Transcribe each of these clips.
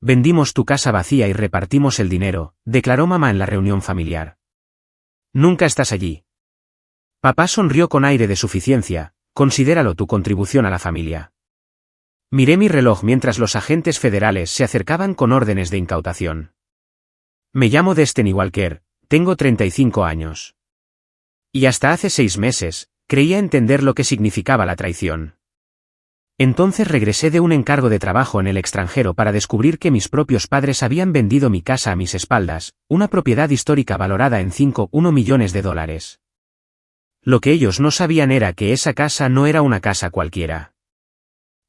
Vendimos tu casa vacía y repartimos el dinero, declaró mamá en la reunión familiar. Nunca estás allí. Papá sonrió con aire de suficiencia, considéralo tu contribución a la familia. Miré mi reloj mientras los agentes federales se acercaban con órdenes de incautación. Me llamo Destiny Walker, tengo 35 años. Y hasta hace 6 meses, creía entender lo que significaba la traición. Entonces regresé de un encargo de trabajo en el extranjero para descubrir que mis propios padres habían vendido mi casa a mis espaldas, una propiedad histórica valorada en 5,1 millones de dólares. Lo que ellos no sabían era que esa casa no era una casa cualquiera.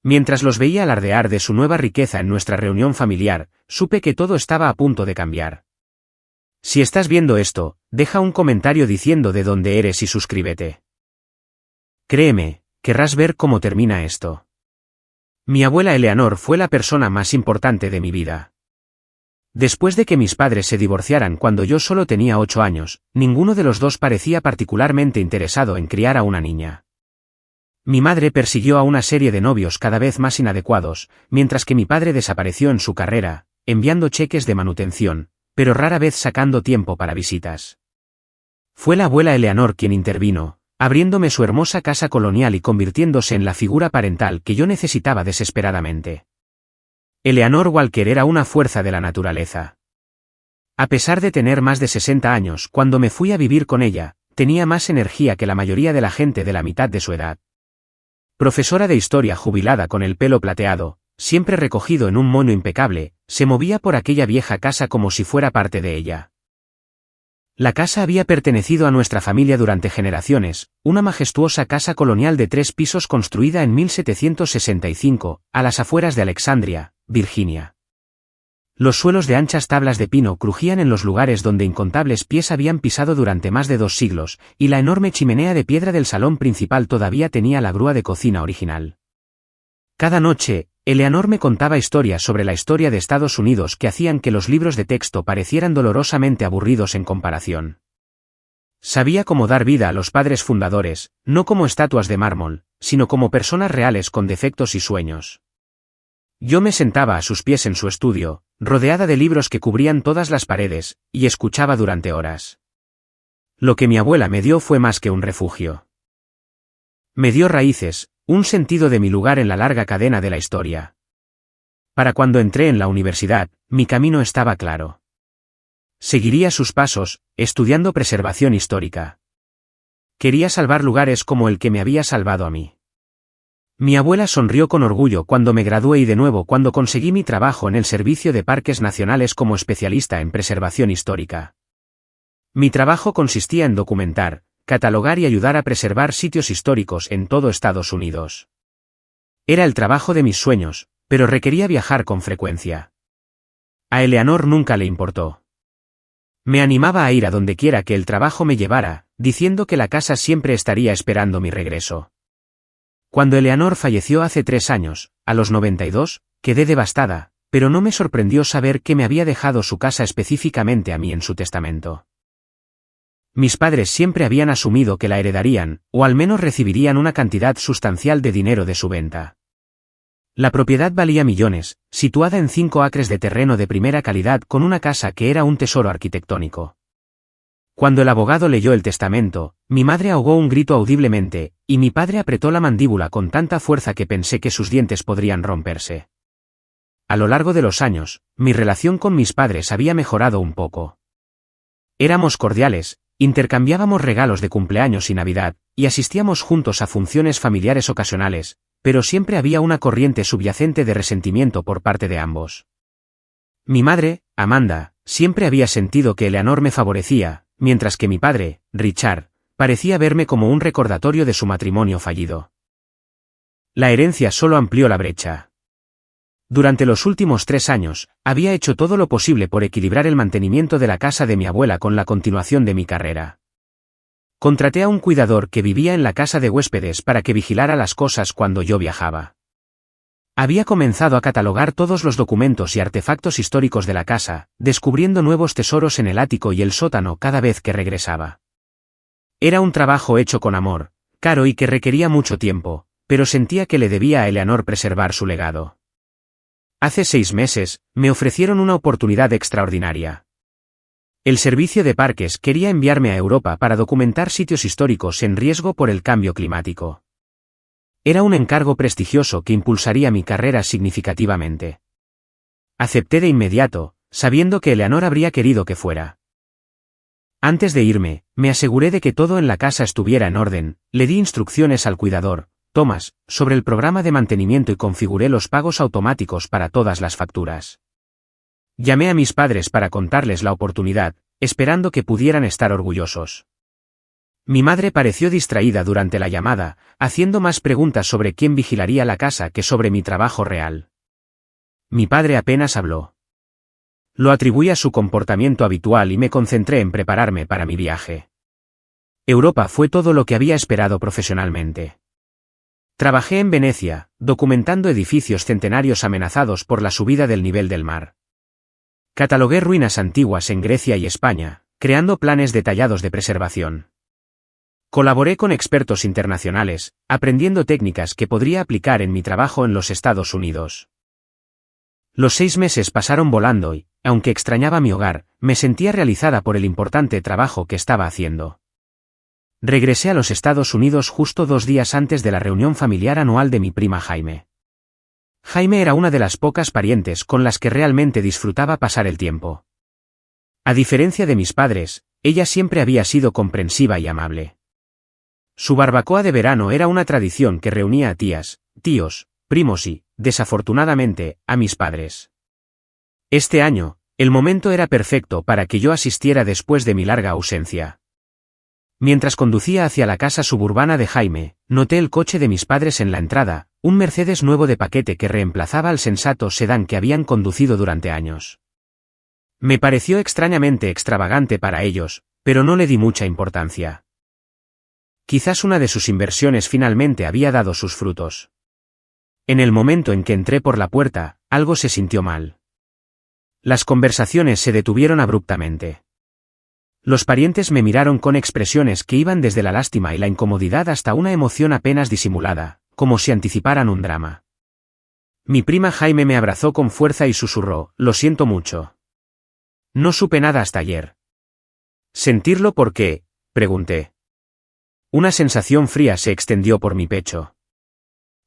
Mientras los veía alardear de su nueva riqueza en nuestra reunión familiar, supe que todo estaba a punto de cambiar. Si estás viendo esto, deja un comentario diciendo de dónde eres y suscríbete. Créeme, querrás ver cómo termina esto. Mi abuela Eleanor fue la persona más importante de mi vida. Después de que mis padres se divorciaran cuando yo solo tenía 8 años, ninguno de los dos parecía particularmente interesado en criar a una niña. Mi madre persiguió a una serie de novios cada vez más inadecuados, mientras que mi padre desapareció en su carrera, enviando cheques de manutención, pero rara vez sacando tiempo para visitas. Fue la abuela Eleanor quien intervino, abriéndome su hermosa casa colonial y convirtiéndose en la figura parental que yo necesitaba desesperadamente. Eleanor Walker era una fuerza de la naturaleza. A pesar de tener más de 60 años cuando me fui a vivir con ella, tenía más energía que la mayoría de la gente de la mitad de su edad. Profesora de historia jubilada con el pelo plateado, siempre recogido en un moño impecable, se movía por aquella vieja casa como si fuera parte de ella. La casa había pertenecido a nuestra familia durante generaciones, una majestuosa casa colonial de 3 pisos construida en 1765, a las afueras de Alexandria, Virginia. Los suelos de anchas tablas de pino crujían en los lugares donde incontables pies habían pisado durante más de 2 siglos, y la enorme chimenea de piedra del salón principal todavía tenía la grúa de cocina original. Cada noche, Eleanor me contaba historias sobre la historia de Estados Unidos que hacían que los libros de texto parecieran dolorosamente aburridos en comparación. Sabía cómo dar vida a los padres fundadores, no como estatuas de mármol, sino como personas reales con defectos y sueños. Yo me sentaba a sus pies en su estudio, rodeada de libros que cubrían todas las paredes, y escuchaba durante horas. Lo que mi abuela me dio fue más que un refugio. Me dio raíces, un sentido de mi lugar en la larga cadena de la historia. Para cuando entré en la universidad, mi camino estaba claro. Seguiría sus pasos, estudiando preservación histórica. Quería salvar lugares como el que me había salvado a mí. Mi abuela sonrió con orgullo cuando me gradué y de nuevo cuando conseguí mi trabajo en el Servicio de Parques Nacionales como especialista en preservación histórica. Mi trabajo consistía en documentar, catalogar y ayudar a preservar sitios históricos en todo Estados Unidos. Era el trabajo de mis sueños, pero requería viajar con frecuencia. A Eleanor nunca le importó. Me animaba a ir a donde quiera que el trabajo me llevara, diciendo que la casa siempre estaría esperando mi regreso. Cuando Eleanor falleció hace 3 años, a los 92, quedé devastada, pero no me sorprendió saber que me había dejado su casa específicamente a mí en su testamento. Mis padres siempre habían asumido que la heredarían, o al menos recibirían una cantidad sustancial de dinero de su venta. La propiedad valía millones, situada en 5 acres de terreno de primera calidad con una casa que era un tesoro arquitectónico. Cuando el abogado leyó el testamento, mi madre ahogó un grito audiblemente, y mi padre apretó la mandíbula con tanta fuerza que pensé que sus dientes podrían romperse. A lo largo de los años, mi relación con mis padres había mejorado un poco. Éramos cordiales, intercambiábamos regalos de cumpleaños y Navidad, y asistíamos juntos a funciones familiares ocasionales, pero siempre había una corriente subyacente de resentimiento por parte de ambos. Mi madre, Amanda, siempre había sentido que Eleanor me favorecía, mientras que mi padre, Richard, parecía verme como un recordatorio de su matrimonio fallido. La herencia solo amplió la brecha. Durante los últimos 3 años, había hecho todo lo posible por equilibrar el mantenimiento de la casa de mi abuela con la continuación de mi carrera. Contraté a un cuidador que vivía en la casa de huéspedes para que vigilara las cosas cuando yo viajaba. Había comenzado a catalogar todos los documentos y artefactos históricos de la casa, descubriendo nuevos tesoros en el ático y el sótano cada vez que regresaba. Era un trabajo hecho con amor, caro y que requería mucho tiempo, pero sentía que le debía a Eleanor preservar su legado. Hace 6 meses, me ofrecieron una oportunidad extraordinaria. El servicio de parques quería enviarme a Europa para documentar sitios históricos en riesgo por el cambio climático. Era un encargo prestigioso que impulsaría mi carrera significativamente. Acepté de inmediato, sabiendo que Eleanor habría querido que fuera. Antes de irme, me aseguré de que todo en la casa estuviera en orden, le di instrucciones al cuidador, Thomas, sobre el programa de mantenimiento y configuré los pagos automáticos para todas las facturas. Llamé a mis padres para contarles la oportunidad, esperando que pudieran estar orgullosos. Mi madre pareció distraída durante la llamada, haciendo más preguntas sobre quién vigilaría la casa que sobre mi trabajo real. Mi padre apenas habló. Lo atribuí a su comportamiento habitual y me concentré en prepararme para mi viaje. Europa fue todo lo que había esperado profesionalmente. Trabajé en Venecia, documentando edificios centenarios amenazados por la subida del nivel del mar. Catalogué ruinas antiguas en Grecia y España, creando planes detallados de preservación. Colaboré con expertos internacionales, aprendiendo técnicas que podría aplicar en mi trabajo en los Estados Unidos. Los 6 meses pasaron volando y, aunque extrañaba mi hogar, me sentía realizada por el importante trabajo que estaba haciendo. Regresé a los Estados Unidos justo 2 días antes de la reunión familiar anual de mi prima Jaime. Jaime era una de las pocas parientes con las que realmente disfrutaba pasar el tiempo. A diferencia de mis padres, ella siempre había sido comprensiva y amable. Su barbacoa de verano era una tradición que reunía a tías, tíos, primos y, desafortunadamente, a mis padres. Este año, el momento era perfecto para que yo asistiera después de mi larga ausencia. Mientras conducía hacia la casa suburbana de Jaime, noté el coche de mis padres en la entrada, un Mercedes nuevo de paquete que reemplazaba al sensato sedán que habían conducido durante años. Me pareció extrañamente extravagante para ellos, pero no le di mucha importancia. Quizás una de sus inversiones finalmente había dado sus frutos. En el momento en que entré por la puerta, algo se sintió mal. Las conversaciones se detuvieron abruptamente. Los parientes me miraron con expresiones que iban desde la lástima y la incomodidad hasta una emoción apenas disimulada, como si anticiparan un drama. Mi prima Jaime me abrazó con fuerza y susurró: «Lo siento mucho. No supe nada hasta ayer». «¿Sentirlo por qué?», pregunté. Una sensación fría se extendió por mi pecho.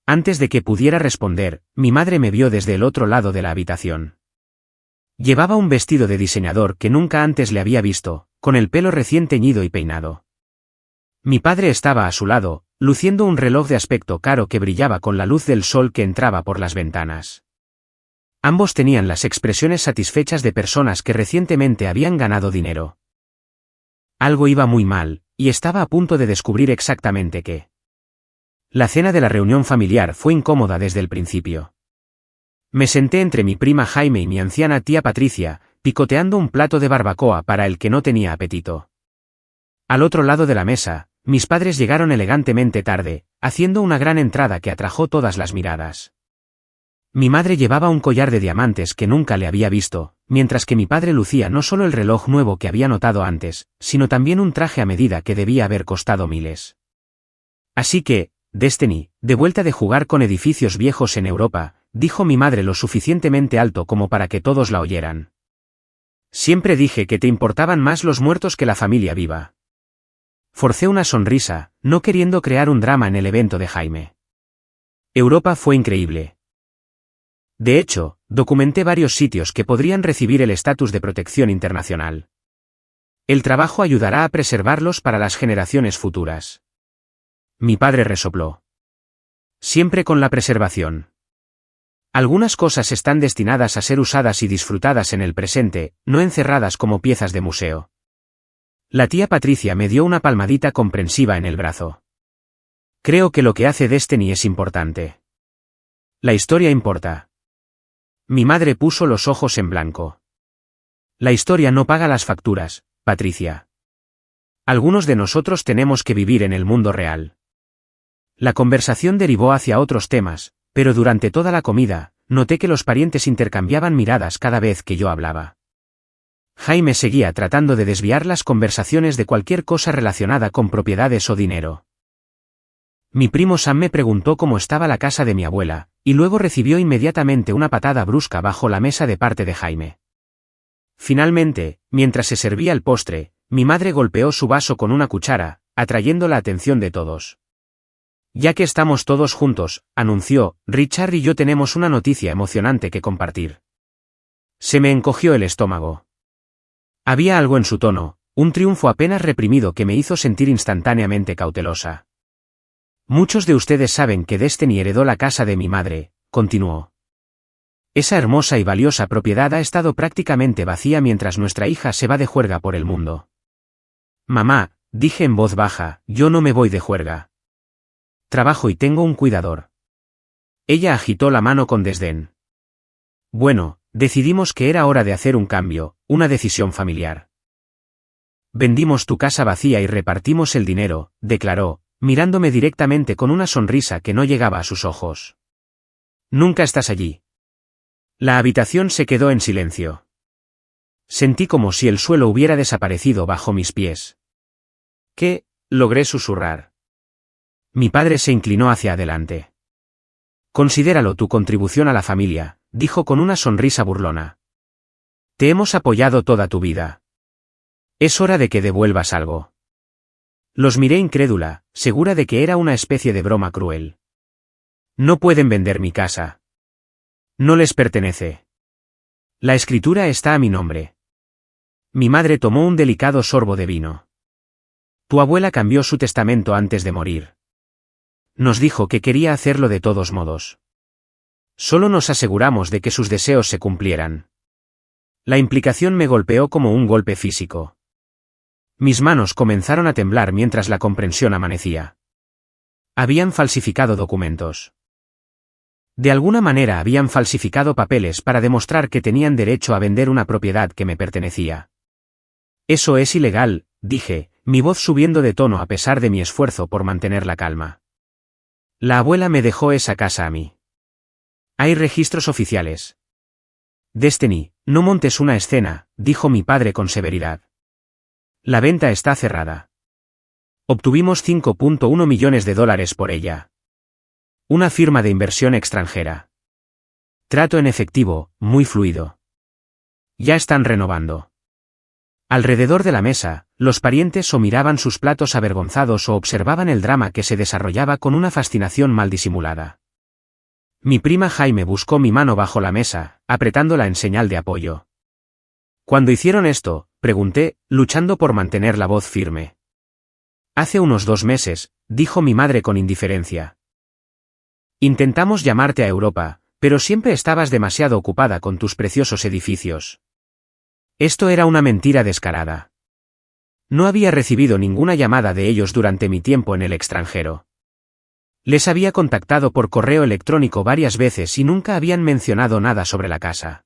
Antes de que pudiera responder, mi madre me vio desde el otro lado de la habitación. Llevaba un vestido de diseñador que nunca antes le había visto, con el pelo recién teñido y peinado. Mi padre estaba a su lado, luciendo un reloj de aspecto caro que brillaba con la luz del sol que entraba por las ventanas. Ambos tenían las expresiones satisfechas de personas que recientemente habían ganado dinero. Algo iba muy mal, y estaba a punto de descubrir exactamente qué. La cena de la reunión familiar fue incómoda desde el principio. Me senté entre mi prima Jaime y mi anciana tía Patricia, picoteando un plato de barbacoa para el que no tenía apetito. Al otro lado de la mesa, mis padres llegaron elegantemente tarde, haciendo una gran entrada que atrajo todas las miradas. Mi madre llevaba un collar de diamantes que nunca le había visto, mientras que mi padre lucía no solo el reloj nuevo que había notado antes, sino también un traje a medida que debía haber costado miles. Así que, Destiny, de vuelta de jugar con edificios viejos en Europa, dijo mi madre lo suficientemente alto como para que todos la oyeran. Siempre dije que te importaban más los muertos que la familia viva. Forcé una sonrisa, no queriendo crear un drama en el evento de Jaime. Europa fue increíble. De hecho, documenté varios sitios que podrían recibir el estatus de protección internacional. El trabajo ayudará a preservarlos para las generaciones futuras. Mi padre resopló. Siempre con la preservación. Algunas cosas están destinadas a ser usadas y disfrutadas en el presente, no encerradas como piezas de museo. La tía Patricia me dio una palmadita comprensiva en el brazo. Creo que lo que hace Destiny es importante. La historia importa. Mi madre puso los ojos en blanco. La historia no paga las facturas, Patricia. Algunos de nosotros tenemos que vivir en el mundo real. La conversación derivó hacia otros temas, pero durante toda la comida, noté que los parientes intercambiaban miradas cada vez que yo hablaba. Jaime seguía tratando de desviar las conversaciones de cualquier cosa relacionada con propiedades o dinero. Mi primo Sam me preguntó cómo estaba la casa de mi abuela, y luego recibió inmediatamente una patada brusca bajo la mesa de parte de Jaime. Finalmente, mientras se servía el postre, mi madre golpeó su vaso con una cuchara, atrayendo la atención de todos. Ya que estamos todos juntos, anunció, Richard y yo tenemos una noticia emocionante que compartir. Se me encogió el estómago. Había algo en su tono, un triunfo apenas reprimido que me hizo sentir instantáneamente cautelosa. Muchos de ustedes saben que Destiny heredó la casa de mi madre, continuó. Esa hermosa y valiosa propiedad ha estado prácticamente vacía mientras nuestra hija se va de juerga por el mundo. Mamá, dije en voz baja, yo no me voy de juerga. Trabajo y tengo un cuidador. Ella agitó la mano con desdén. Bueno, decidimos que era hora de hacer un cambio, una decisión familiar. Vendimos tu casa vacía y repartimos el dinero, declaró, mirándome directamente con una sonrisa que no llegaba a sus ojos. Nunca estás allí. La habitación se quedó en silencio. Sentí como si el suelo hubiera desaparecido bajo mis pies. ¿Qué? Logré susurrar. Mi padre se inclinó hacia adelante. Considéralo tu contribución a la familia, dijo con una sonrisa burlona. Te hemos apoyado toda tu vida. Es hora de que devuelvas algo. Los miré incrédula, segura de que era una especie de broma cruel. No pueden vender mi casa. No les pertenece. La escritura está a mi nombre. Mi madre tomó un delicado sorbo de vino. Tu abuela cambió su testamento antes de morir. Nos dijo que quería hacerlo de todos modos. Solo nos aseguramos de que sus deseos se cumplieran. La implicación me golpeó como un golpe físico. Mis manos comenzaron a temblar mientras la comprensión amanecía. Habían falsificado documentos. De alguna manera habían falsificado papeles para demostrar que tenían derecho a vender una propiedad que me pertenecía. Eso es ilegal, dije, mi voz subiendo de tono a pesar de mi esfuerzo por mantener la calma. La abuela me dejó esa casa a mí. Hay registros oficiales. Destiny, no montes una escena, dijo mi padre con severidad. La venta está cerrada. Obtuvimos $5.1 millones por ella. Una firma de inversión extranjera. Trato en efectivo, muy fluido. Ya están renovando. Alrededor de la mesa, los parientes o miraban sus platos avergonzados o observaban el drama que se desarrollaba con una fascinación mal disimulada. Mi prima Jaime buscó mi mano bajo la mesa, apretándola en señal de apoyo. Cuando hicieron esto, pregunté, luchando por mantener la voz firme. Hace unos 2 meses, dijo mi madre con indiferencia. Intentamos llamarte a Europa, pero siempre estabas demasiado ocupada con tus preciosos edificios. Esto era una mentira descarada. No había recibido ninguna llamada de ellos durante mi tiempo en el extranjero. Les había contactado por correo electrónico varias veces y nunca habían mencionado nada sobre la casa.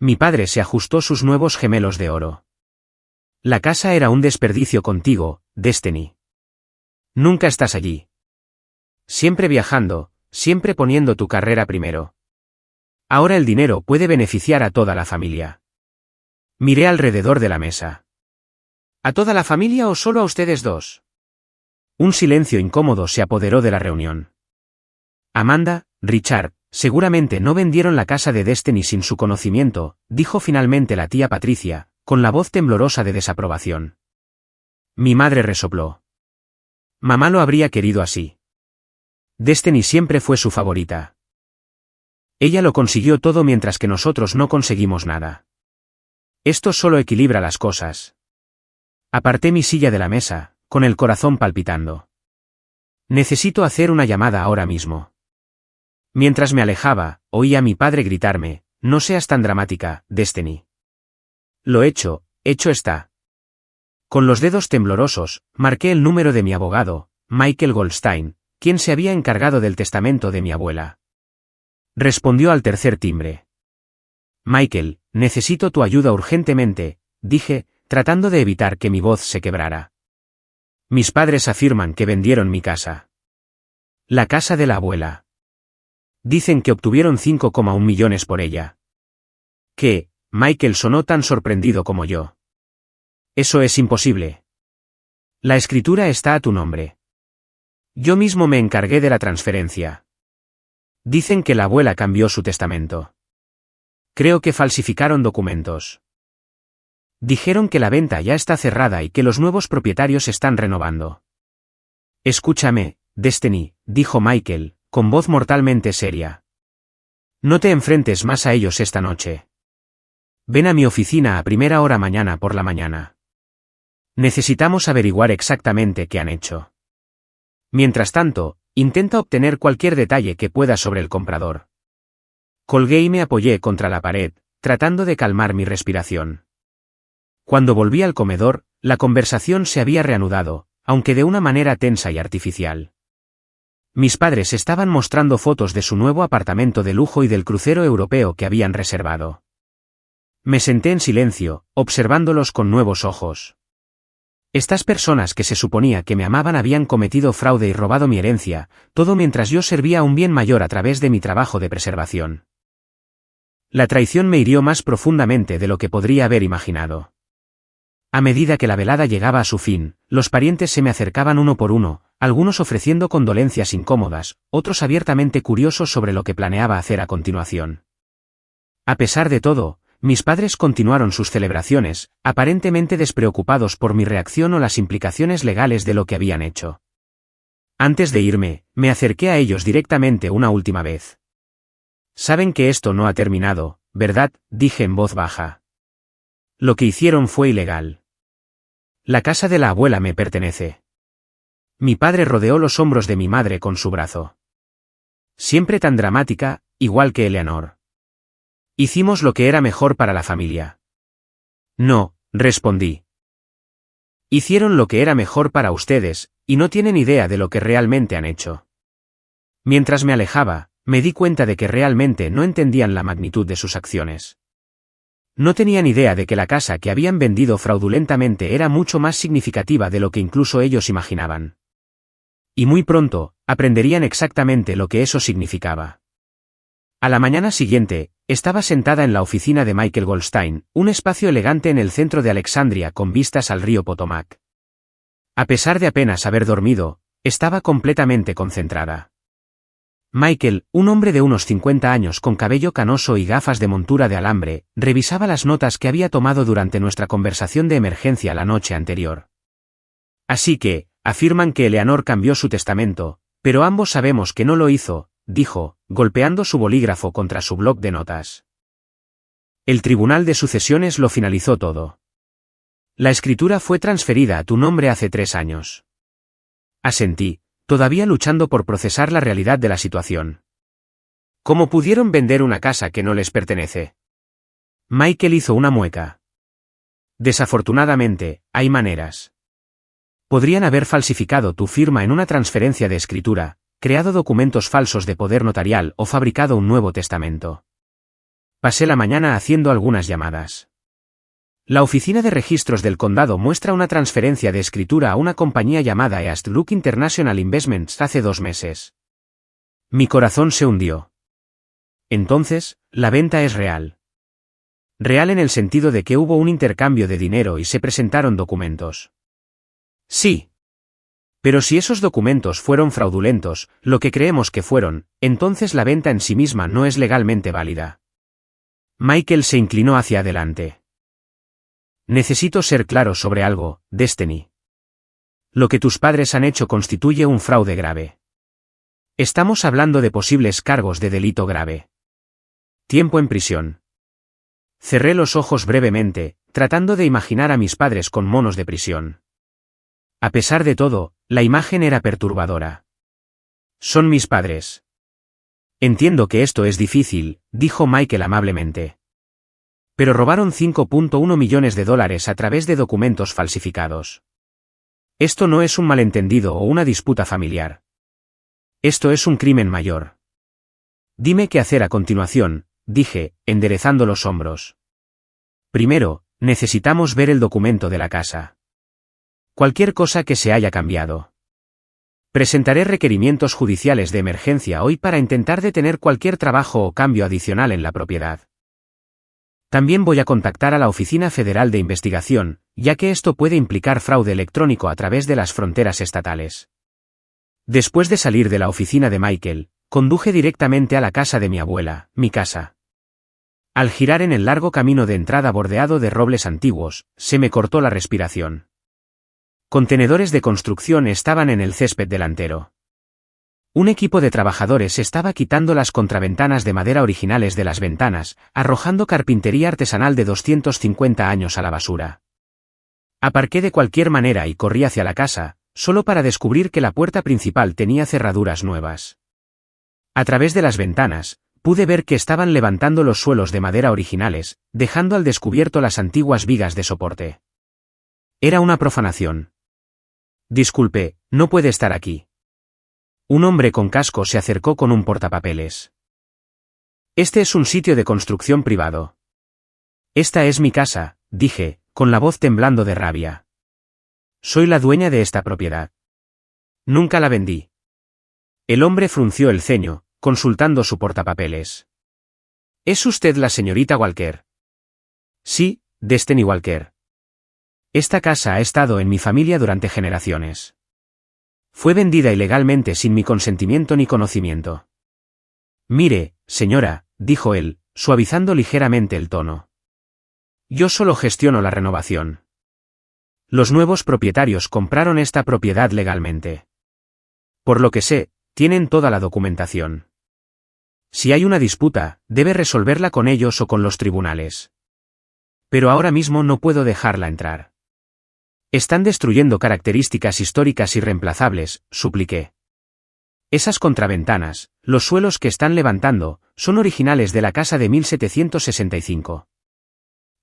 Mi padre se ajustó sus nuevos gemelos de oro. La casa era un desperdicio contigo, Destiny. Nunca estás allí. Siempre viajando, siempre poniendo tu carrera primero. Ahora el dinero puede beneficiar a toda la familia. Miré alrededor de la mesa. ¿A toda la familia o solo a ustedes dos? Un silencio incómodo se apoderó de la reunión. Amanda, Richard, seguramente no vendieron la casa de Destiny sin su conocimiento, dijo finalmente la tía Patricia, con la voz temblorosa de desaprobación. Mi madre resopló. Mamá lo habría querido así. Destiny siempre fue su favorita. Ella lo consiguió todo mientras que nosotros no conseguimos nada. Esto solo equilibra las cosas. Aparté mi silla de la mesa, con el corazón palpitando. Necesito hacer una llamada ahora mismo. Mientras me alejaba, oí a mi padre gritarme, no seas tan dramática, Destiny. Lo hecho está. Con los dedos temblorosos, marqué el número de mi abogado, Michael Goldstein, quien se había encargado del testamento de mi abuela. Respondió al tercer timbre. Michael, necesito tu ayuda urgentemente, dije, tratando de evitar que mi voz se quebrara. Mis padres afirman que vendieron mi casa. La casa de la abuela. Dicen que obtuvieron 5,1 millones por ella. ¿Qué? Michael sonó tan sorprendido como yo. Eso es imposible. La escritura está a tu nombre. Yo mismo me encargué de la transferencia. Dicen que la abuela cambió su testamento. Creo que falsificaron documentos. Dijeron que la venta ya está cerrada y que los nuevos propietarios están renovando. Escúchame, Destiny, dijo Michael, con voz mortalmente seria. No te enfrentes más a ellos esta noche. Ven a mi oficina a primera hora mañana por la mañana. Necesitamos averiguar exactamente qué han hecho. Mientras tanto, intenta obtener cualquier detalle que puedas sobre el comprador. Colgué y me apoyé contra la pared, tratando de calmar mi respiración. Cuando volví al comedor, la conversación se había reanudado, aunque de una manera tensa y artificial. Mis padres estaban mostrando fotos de su nuevo apartamento de lujo y del crucero europeo que habían reservado. Me senté en silencio, observándolos con nuevos ojos. Estas personas que se suponía que me amaban habían cometido fraude y robado mi herencia, todo mientras yo servía a un bien mayor a través de mi trabajo de preservación. La traición me hirió más profundamente de lo que podría haber imaginado. A medida que la velada llegaba a su fin, los parientes se me acercaban uno por uno, algunos ofreciendo condolencias incómodas, otros abiertamente curiosos sobre lo que planeaba hacer a continuación. A pesar de todo, mis padres continuaron sus celebraciones, aparentemente despreocupados por mi reacción o las implicaciones legales de lo que habían hecho. Antes de irme, me acerqué a ellos directamente una última vez. Saben que esto no ha terminado, ¿verdad?, dije en voz baja. Lo que hicieron fue ilegal. La casa de la abuela me pertenece. Mi padre rodeó los hombros de mi madre con su brazo. Siempre tan dramática, igual que Eleanor. Hicimos lo que era mejor para la familia. No, respondí. Hicieron lo que era mejor para ustedes, y no tienen idea de lo que realmente han hecho. Mientras me alejaba, me di cuenta de que realmente no entendían la magnitud de sus acciones. No tenían idea de que la casa que habían vendido fraudulentamente era mucho más significativa de lo que incluso ellos imaginaban. Y muy pronto, aprenderían exactamente lo que eso significaba. A la mañana siguiente, estaba sentada en la oficina de Michael Goldstein, un espacio elegante en el centro de Alexandria con vistas al río Potomac. A pesar de apenas haber dormido, estaba completamente concentrada. Michael, un hombre de unos 50 años con cabello canoso y gafas de montura de alambre, revisaba las notas que había tomado durante nuestra conversación de emergencia la noche anterior. Así que, afirman que Eleanor cambió su testamento, pero ambos sabemos que no lo hizo, dijo, golpeando su bolígrafo contra su bloc de notas. El Tribunal de Sucesiones lo finalizó todo. La escritura fue transferida a tu nombre hace 3 años. Asentí, todavía luchando por procesar la realidad de la situación. ¿Cómo pudieron vender una casa que no les pertenece? Michael hizo una mueca. Desafortunadamente, hay maneras. Podrían haber falsificado tu firma en una transferencia de escritura, creado documentos falsos de poder notarial o fabricado un nuevo testamento. Pasé la mañana haciendo algunas llamadas. La oficina de registros del condado muestra una transferencia de escritura a una compañía llamada East Look International Investments hace 2 meses. Mi corazón se hundió. Entonces, la venta es real. Real en el sentido de que hubo un intercambio de dinero y se presentaron documentos. Sí. Pero si esos documentos fueron fraudulentos, lo que creemos que fueron, entonces la venta en sí misma no es legalmente válida. Michael se inclinó hacia adelante. Necesito ser claro sobre algo, Destiny. Lo que tus padres han hecho constituye un fraude grave. Estamos hablando de posibles cargos de delito grave. Tiempo en prisión. Cerré los ojos brevemente, tratando de imaginar a mis padres con monos de prisión. A pesar de todo, la imagen era perturbadora. Son mis padres. Entiendo que esto es difícil, dijo Michael amablemente. Pero robaron $5.1 millones a través de documentos falsificados. Esto no es un malentendido o una disputa familiar. Esto es un crimen mayor. Dime qué hacer a continuación, dije, enderezando los hombros. Primero, necesitamos ver el documento de la casa. Cualquier cosa que se haya cambiado. Presentaré requerimientos judiciales de emergencia hoy para intentar detener cualquier trabajo o cambio adicional en la propiedad. También voy a contactar a la Oficina Federal de Investigación, ya que esto puede implicar fraude electrónico a través de las fronteras estatales. Después de salir de la oficina de Michael, conduje directamente a la casa de mi abuela, mi casa. Al girar en el largo camino de entrada bordeado de robles antiguos, se me cortó la respiración. Contenedores de construcción estaban en el césped delantero. Un equipo de trabajadores estaba quitando las contraventanas de madera originales de las ventanas, arrojando carpintería artesanal de 250 años a la basura. Aparqué de cualquier manera y corrí hacia la casa, solo para descubrir que la puerta principal tenía cerraduras nuevas. A través de las ventanas, pude ver que estaban levantando los suelos de madera originales, dejando al descubierto las antiguas vigas de soporte. Era una profanación. Disculpe, no puede estar aquí. Un hombre con casco se acercó con un portapapeles. Este es un sitio de construcción privado. Esta es mi casa, dije, con la voz temblando de rabia. Soy la dueña de esta propiedad. Nunca la vendí. El hombre frunció el ceño, consultando su portapapeles. ¿Es usted la señorita Walker? Sí, Destiny Walker. Esta casa ha estado en mi familia durante generaciones. Fue vendida ilegalmente sin mi consentimiento ni conocimiento. Mire, señora, dijo él, suavizando ligeramente el tono. Yo solo gestiono la renovación. Los nuevos propietarios compraron esta propiedad legalmente. Por lo que sé, tienen toda la documentación. Si hay una disputa, debe resolverla con ellos o con los tribunales. Pero ahora mismo no puedo dejarla entrar. Están destruyendo características históricas irreemplazables, supliqué. Esas contraventanas, los suelos que están levantando, son originales de la casa de 1765.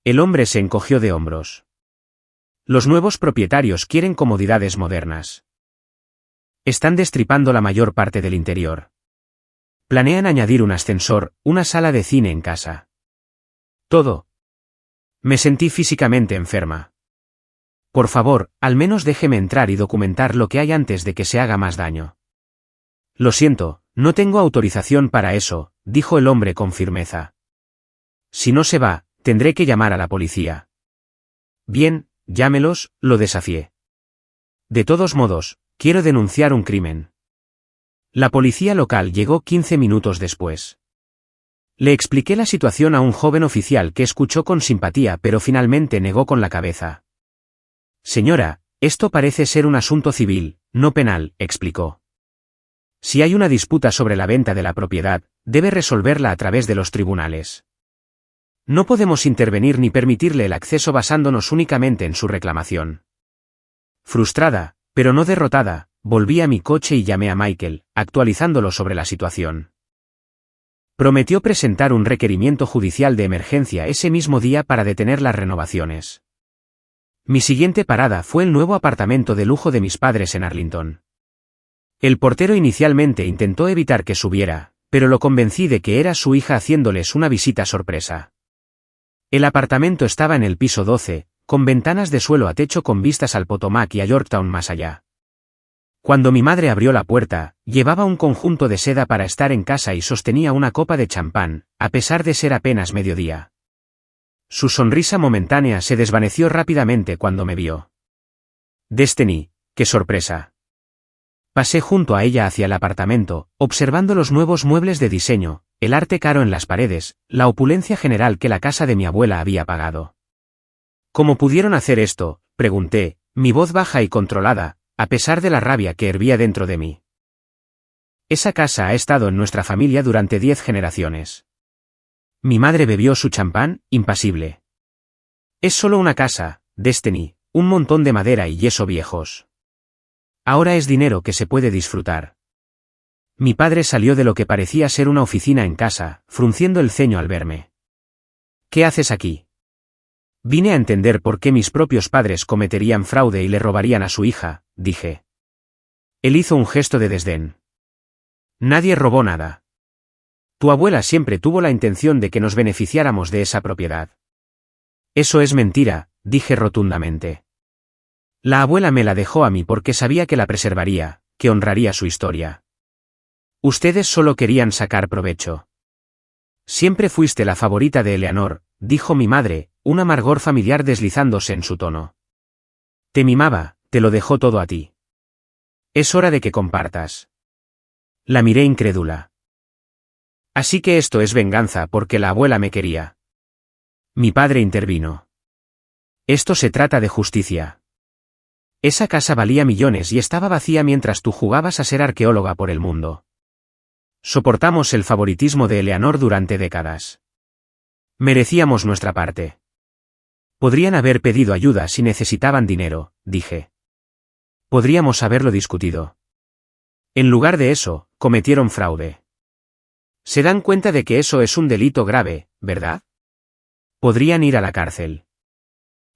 El hombre se encogió de hombros. Los nuevos propietarios quieren comodidades modernas. Están destripando la mayor parte del interior. Planean añadir un ascensor, una sala de cine en casa. Todo. Me sentí físicamente enferma. Por favor, al menos déjeme entrar y documentar lo que hay antes de que se haga más daño. Lo siento, no tengo autorización para eso, dijo el hombre con firmeza. Si no se va, tendré que llamar a la policía. Bien, llámelos, lo desafié. De todos modos, quiero denunciar un crimen. La policía local llegó 15 minutos después. Le expliqué la situación a un joven oficial que escuchó con simpatía pero finalmente negó con la cabeza. Señora, esto parece ser un asunto civil, no penal, explicó. Si hay una disputa sobre la venta de la propiedad, debe resolverla a través de los tribunales. No podemos intervenir ni permitirle el acceso basándonos únicamente en su reclamación. Frustrada, pero no derrotada, volví a mi coche y llamé a Michael, actualizándolo sobre la situación. Prometió presentar un requerimiento judicial de emergencia ese mismo día para detener las renovaciones. Mi siguiente parada fue el nuevo apartamento de lujo de mis padres en Arlington. El portero inicialmente intentó evitar que subiera, pero lo convencí de que era su hija haciéndoles una visita sorpresa. El apartamento estaba en el piso 12, con ventanas de suelo a techo con vistas al Potomac y a Yorktown más allá. Cuando mi madre abrió la puerta, llevaba un conjunto de seda para estar en casa y sostenía una copa de champán, a pesar de ser apenas mediodía. Su sonrisa momentánea se desvaneció rápidamente cuando me vio. Destiny, qué sorpresa. Pasé junto a ella hacia el apartamento, observando los nuevos muebles de diseño, el arte caro en las paredes, la opulencia general que la casa de mi abuela había pagado. ¿Cómo pudieron hacer esto?, pregunté, mi voz baja y controlada, a pesar de la rabia que hervía dentro de mí. Esa casa ha estado en nuestra familia durante 10 generaciones. Mi madre bebió su champán, impasible. Es solo una casa, Destiny, un montón de madera y yeso viejos. Ahora es dinero que se puede disfrutar. Mi padre salió de lo que parecía ser una oficina en casa, frunciendo el ceño al verme. ¿Qué haces aquí? Vine a entender por qué mis propios padres cometerían fraude y le robarían a su hija, dije. Él hizo un gesto de desdén. Nadie robó nada. Tu abuela siempre tuvo la intención de que nos beneficiáramos de esa propiedad. Eso es mentira, dije rotundamente. La abuela me la dejó a mí porque sabía que la preservaría, que honraría su historia. Ustedes solo querían sacar provecho. Siempre fuiste la favorita de Eleanor, dijo mi madre, un amargor familiar deslizándose en su tono. Te mimaba, te lo dejó todo a ti. Es hora de que compartas. La miré incrédula. Así que esto es venganza porque la abuela me quería. Mi padre intervino. Esto se trata de justicia. Esa casa valía millones y estaba vacía mientras tú jugabas a ser arqueóloga por el mundo. Soportamos el favoritismo de Eleanor durante décadas. Merecíamos nuestra parte. Podrían haber pedido ayuda si necesitaban dinero, dije. Podríamos haberlo discutido. En lugar de eso, cometieron fraude. Se dan cuenta de que eso es un delito grave, ¿verdad? Podrían ir a la cárcel.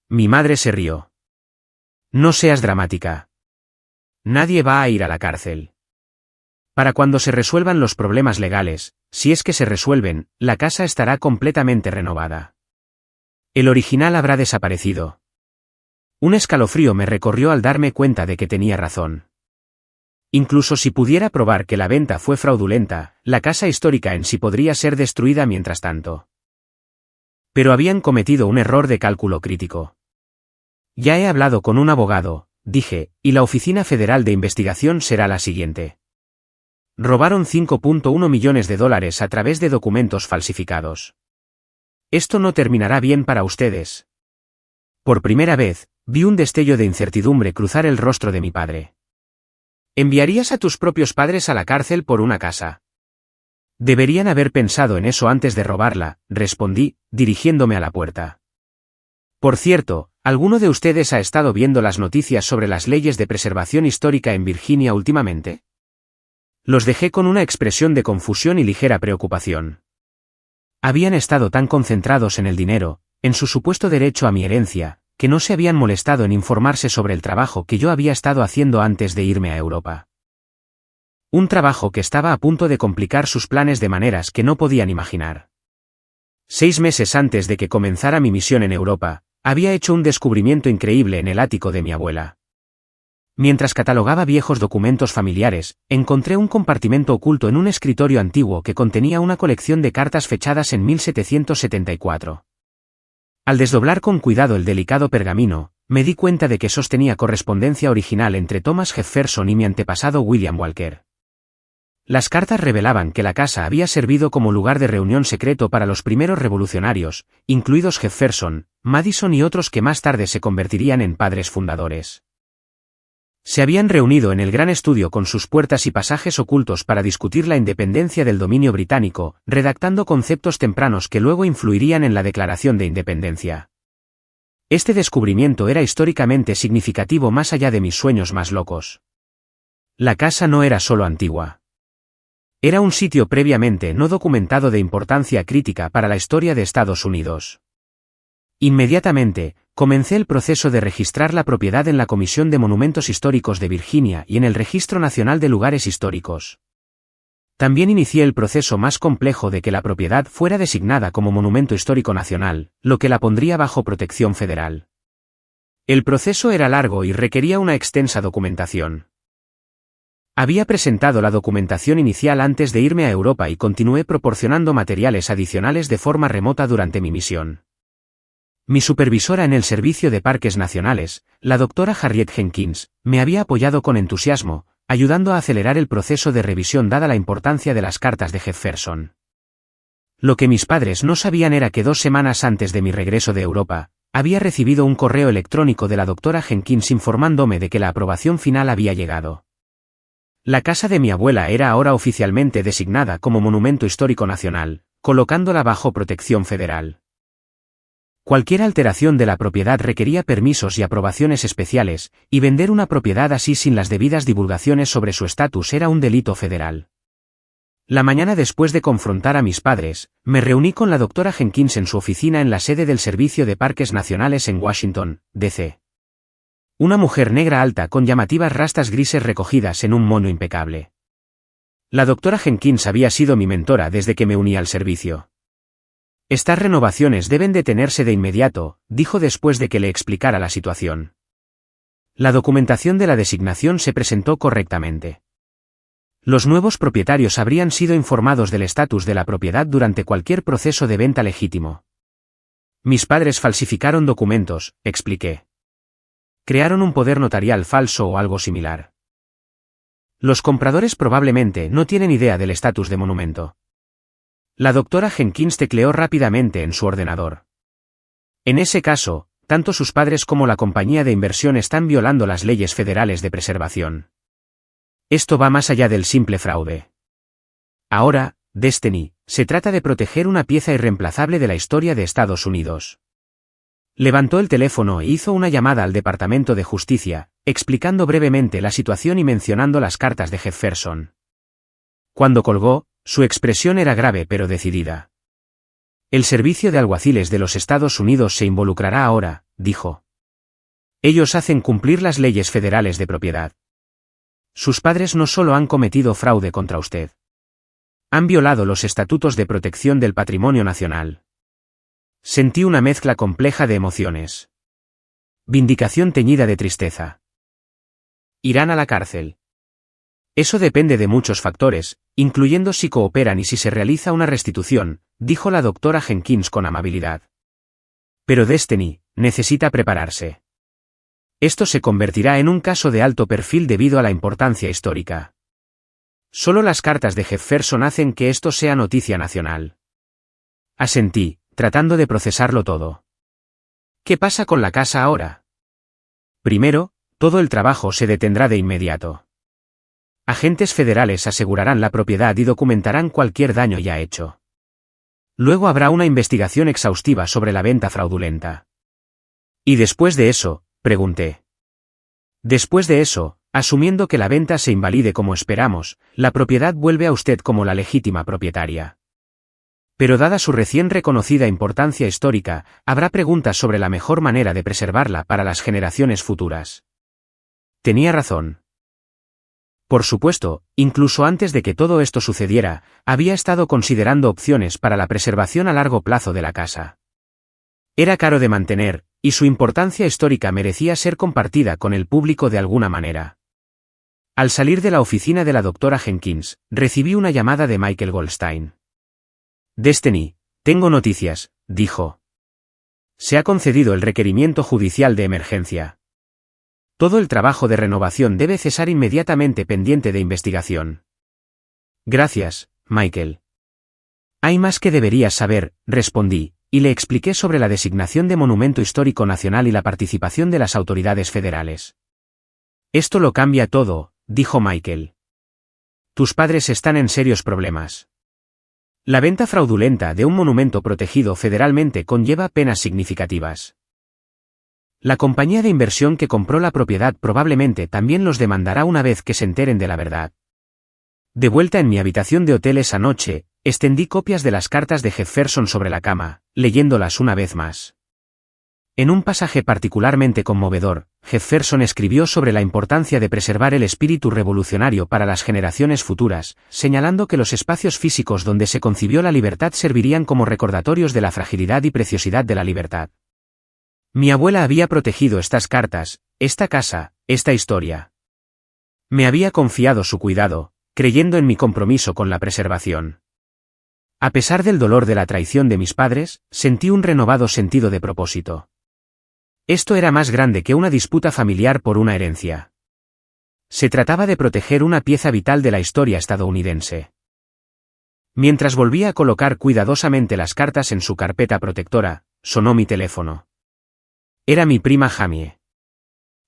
Mi madre se rió. No seas dramática. Nadie va a ir a la cárcel. Para cuando se resuelvan los problemas legales, si es que se resuelven, la casa estará completamente renovada. El original habrá desaparecido. Un escalofrío me recorrió al darme cuenta de que tenía razón. Incluso si pudiera probar que la venta fue fraudulenta, la casa histórica en sí podría ser destruida mientras tanto. Pero habían cometido un error de cálculo crítico. Ya he hablado con un abogado, dije, y la Oficina Federal de Investigación será la siguiente. Robaron $5.1 millones a través de documentos falsificados. Esto no terminará bien para ustedes. Por primera vez, vi un destello de incertidumbre cruzar el rostro de mi padre. ¿Enviarías a tus propios padres a la cárcel por una casa? Deberían haber pensado en eso antes de robarla, respondí, dirigiéndome a la puerta. Por cierto, ¿alguno de ustedes ha estado viendo las noticias sobre las leyes de preservación histórica en Virginia últimamente? Los dejé con una expresión de confusión y ligera preocupación. Habían estado tan concentrados en el dinero, en su supuesto derecho a mi herencia, que no se habían molestado en informarse sobre el trabajo que yo había estado haciendo antes de irme a Europa. Un trabajo que estaba a punto de complicar sus planes de maneras que no podían imaginar. 6 meses antes de que comenzara mi misión en Europa, había hecho un descubrimiento increíble en el ático de mi abuela. Mientras catalogaba viejos documentos familiares, encontré un compartimento oculto en un escritorio antiguo que contenía una colección de cartas fechadas en 1774. Al desdoblar con cuidado el delicado pergamino, me di cuenta de que sostenía correspondencia original entre Thomas Jefferson y mi antepasado William Walker. Las cartas revelaban que la casa había servido como lugar de reunión secreto para los primeros revolucionarios, incluidos Jefferson, Madison y otros que más tarde se convertirían en padres fundadores. Se habían reunido en el gran estudio con sus puertas y pasajes ocultos para discutir la independencia del dominio británico, redactando conceptos tempranos que luego influirían en la Declaración de Independencia. Este descubrimiento era históricamente significativo más allá de mis sueños más locos. La casa no era solo antigua. Era un sitio previamente no documentado de importancia crítica para la historia de Estados Unidos. Inmediatamente, comencé el proceso de registrar la propiedad en la Comisión de Monumentos Históricos de Virginia y en el Registro Nacional de Lugares Históricos. También inicié el proceso más complejo de que la propiedad fuera designada como Monumento Histórico Nacional, lo que la pondría bajo protección federal. El proceso era largo y requería una extensa documentación. Había presentado la documentación inicial antes de irme a Europa y continué proporcionando materiales adicionales de forma remota durante mi misión. Mi supervisora en el Servicio de Parques Nacionales, la doctora Harriet Jenkins, me había apoyado con entusiasmo, ayudando a acelerar el proceso de revisión dada la importancia de las cartas de Jefferson. Lo que mis padres no sabían era que 2 semanas antes de mi regreso de Europa, había recibido un correo electrónico de la doctora Jenkins informándome de que la aprobación final había llegado. La casa de mi abuela era ahora oficialmente designada como Monumento Histórico Nacional, colocándola bajo protección federal. Cualquier alteración de la propiedad requería permisos y aprobaciones especiales, y vender una propiedad así sin las debidas divulgaciones sobre su estatus era un delito federal. La mañana después de confrontar a mis padres, me reuní con la doctora Jenkins en su oficina en la sede del Servicio de Parques Nacionales en Washington, D.C. Una mujer negra alta con llamativas rastas grises recogidas en un mono impecable. La doctora Jenkins había sido mi mentora desde que me uní al servicio. Estas renovaciones deben detenerse de inmediato, dijo después de que le explicara la situación. La documentación de la designación se presentó correctamente. Los nuevos propietarios habrían sido informados del estatus de la propiedad durante cualquier proceso de venta legítimo. Mis padres falsificaron documentos, expliqué. Crearon un poder notarial falso o algo similar. Los compradores probablemente no tienen idea del estatus de monumento. La doctora Jenkins tecleó rápidamente en su ordenador. En ese caso, tanto sus padres como la compañía de inversión están violando las leyes federales de preservación. Esto va más allá del simple fraude. Ahora, Destiny, se trata de proteger una pieza irreemplazable de la historia de Estados Unidos. Levantó el teléfono e hizo una llamada al Departamento de Justicia, explicando brevemente la situación y mencionando las cartas de Jefferson. Cuando colgó, su expresión era grave pero decidida. El Servicio de Alguaciles de los Estados Unidos se involucrará ahora, dijo. Ellos hacen cumplir las leyes federales de propiedad. Sus padres no solo han cometido fraude contra usted. Han violado los estatutos de protección del patrimonio nacional. Sentí una mezcla compleja de emociones. Vindicación teñida de tristeza. Irán a la cárcel. Eso depende de muchos factores, incluyendo si cooperan y si se realiza una restitución, dijo la doctora Jenkins con amabilidad. Pero Destiny necesita prepararse. Esto se convertirá en un caso de alto perfil debido a la importancia histórica. Solo las cartas de Jefferson hacen que esto sea noticia nacional. Asentí, tratando de procesarlo todo. ¿Qué pasa con la casa ahora? Primero, todo el trabajo se detendrá de inmediato. Agentes federales asegurarán la propiedad y documentarán cualquier daño ya hecho. Luego habrá una investigación exhaustiva sobre la venta fraudulenta. ¿Y después de eso? Pregunté. Después de eso, asumiendo que la venta se invalide como esperamos, la propiedad vuelve a usted como la legítima propietaria. Pero dada su recién reconocida importancia histórica, habrá preguntas sobre la mejor manera de preservarla para las generaciones futuras. Tenía razón. Por supuesto, incluso antes de que todo esto sucediera, había estado considerando opciones para la preservación a largo plazo de la casa. Era caro de mantener, y su importancia histórica merecía ser compartida con el público de alguna manera. Al salir de la oficina de la doctora Jenkins, recibí una llamada de Michael Goldstein. Destiny, tengo noticias, dijo. Se ha concedido el requerimiento judicial de emergencia. Todo el trabajo de renovación debe cesar inmediatamente pendiente de investigación. Gracias, Michael. Hay más que deberías saber, respondí, y le expliqué sobre la designación de Monumento Histórico Nacional y la participación de las autoridades federales. Esto lo cambia todo, dijo Michael. Tus padres están en serios problemas. La venta fraudulenta de un monumento protegido federalmente conlleva penas significativas. La compañía de inversión que compró la propiedad probablemente también los demandará una vez que se enteren de la verdad. De vuelta en mi habitación de hotel esa noche, extendí copias de las cartas de Jefferson sobre la cama, leyéndolas una vez más. En un pasaje particularmente conmovedor, Jefferson escribió sobre la importancia de preservar el espíritu revolucionario para las generaciones futuras, señalando que los espacios físicos donde se concibió la libertad servirían como recordatorios de la fragilidad y preciosidad de la libertad. Mi abuela había protegido estas cartas, esta casa, esta historia. Me había confiado su cuidado, creyendo en mi compromiso con la preservación. A pesar del dolor de la traición de mis padres, sentí un renovado sentido de propósito. Esto era más grande que una disputa familiar por una herencia. Se trataba de proteger una pieza vital de la historia estadounidense. Mientras volvía a colocar cuidadosamente las cartas en su carpeta protectora, sonó mi teléfono. Era mi prima Jamie.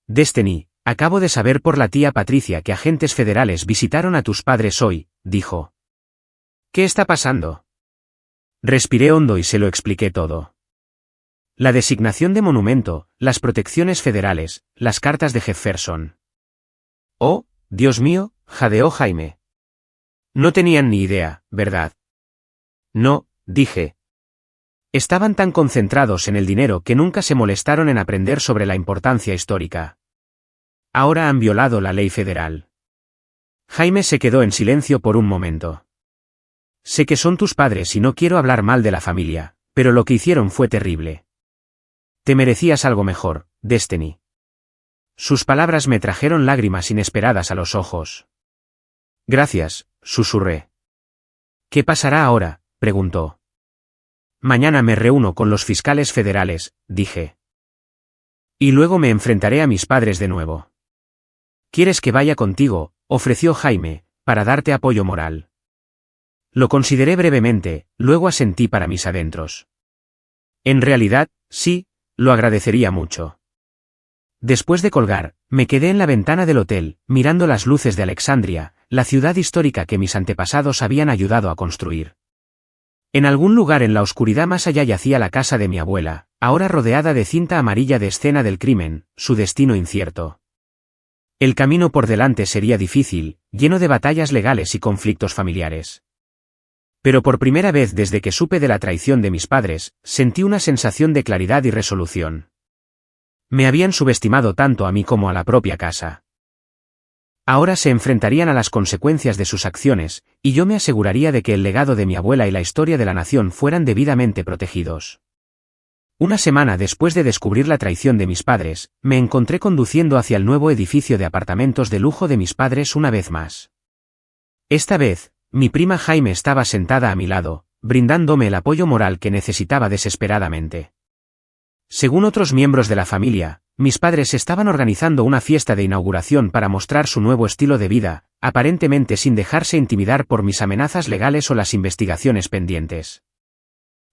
Destiny, acabo de saber por la tía Patricia que agentes federales visitaron a tus padres hoy, dijo. ¿Qué está pasando? Respiré hondo y se lo expliqué todo. La designación de monumento, las protecciones federales, las cartas de Jefferson. Oh, Dios mío, jadeó Jaime. No tenían ni idea, ¿verdad? No, dije. Estaban tan concentrados en el dinero que nunca se molestaron en aprender sobre la importancia histórica. Ahora han violado la ley federal. Jaime se quedó en silencio por un momento. Sé que son tus padres y no quiero hablar mal de la familia, pero lo que hicieron fue terrible. Te merecías algo mejor, Destiny. Sus palabras me trajeron lágrimas inesperadas a los ojos. Gracias, susurré. ¿Qué pasará ahora?, preguntó. Mañana me reúno con los fiscales federales, dije. Y luego me enfrentaré a mis padres de nuevo. ¿Quieres que vaya contigo?, ofreció Jaime, para darte apoyo moral. Lo consideré brevemente, luego asentí para mis adentros. En realidad, sí, lo agradecería mucho. Después de colgar, me quedé en la ventana del hotel, mirando las luces de Alexandria, la ciudad histórica que mis antepasados habían ayudado a construir. En algún lugar en la oscuridad más allá yacía la casa de mi abuela, ahora rodeada de cinta amarilla de escena del crimen, su destino incierto. El camino por delante sería difícil, lleno de batallas legales y conflictos familiares. Pero por primera vez desde que supe de la traición de mis padres, sentí una sensación de claridad y resolución. Me habían subestimado tanto a mí como a la propia casa. Ahora se enfrentarían a las consecuencias de sus acciones, y yo me aseguraría de que el legado de mi abuela y la historia de la nación fueran debidamente protegidos. Una semana después de descubrir la traición de mis padres, me encontré conduciendo hacia el nuevo edificio de apartamentos de lujo de mis padres una vez más. Esta vez, mi prima Jaime estaba sentada a mi lado, brindándome el apoyo moral que necesitaba desesperadamente. Según otros miembros de la familia, mis padres estaban organizando una fiesta de inauguración para mostrar su nuevo estilo de vida, aparentemente sin dejarse intimidar por mis amenazas legales o las investigaciones pendientes.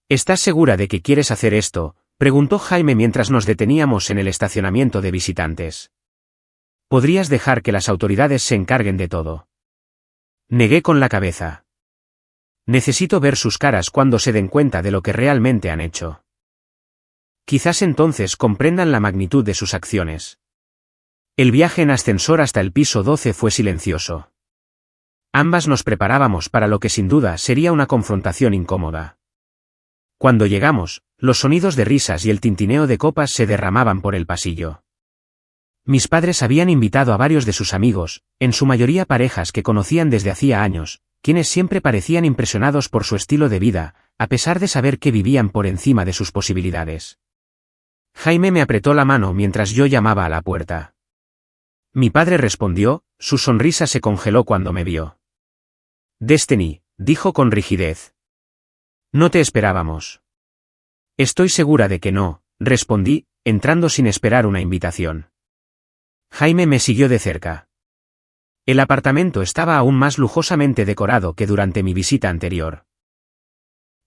¿Estás segura de que quieres hacer esto?, preguntó Jaime mientras nos deteníamos en el estacionamiento de visitantes. ¿Podrías dejar que las autoridades se encarguen de todo? Negué con la cabeza. Necesito ver sus caras cuando se den cuenta de lo que realmente han hecho. Quizás entonces comprendan la magnitud de sus acciones. El viaje en ascensor hasta el piso 12 fue silencioso. Ambas nos preparábamos para lo que sin duda sería una confrontación incómoda. Cuando llegamos, los sonidos de risas y el tintineo de copas se derramaban por el pasillo. Mis padres habían invitado a varios de sus amigos, en su mayoría parejas que conocían desde hacía años, quienes siempre parecían impresionados por su estilo de vida, a pesar de saber que vivían por encima de sus posibilidades. Jaime me apretó la mano mientras yo llamaba a la puerta. Mi padre respondió, su sonrisa se congeló cuando me vio. Destiny, dijo con rigidez. No te esperábamos. Estoy segura de que no, respondí, entrando sin esperar una invitación. Jaime me siguió de cerca. El apartamento estaba aún más lujosamente decorado que durante mi visita anterior.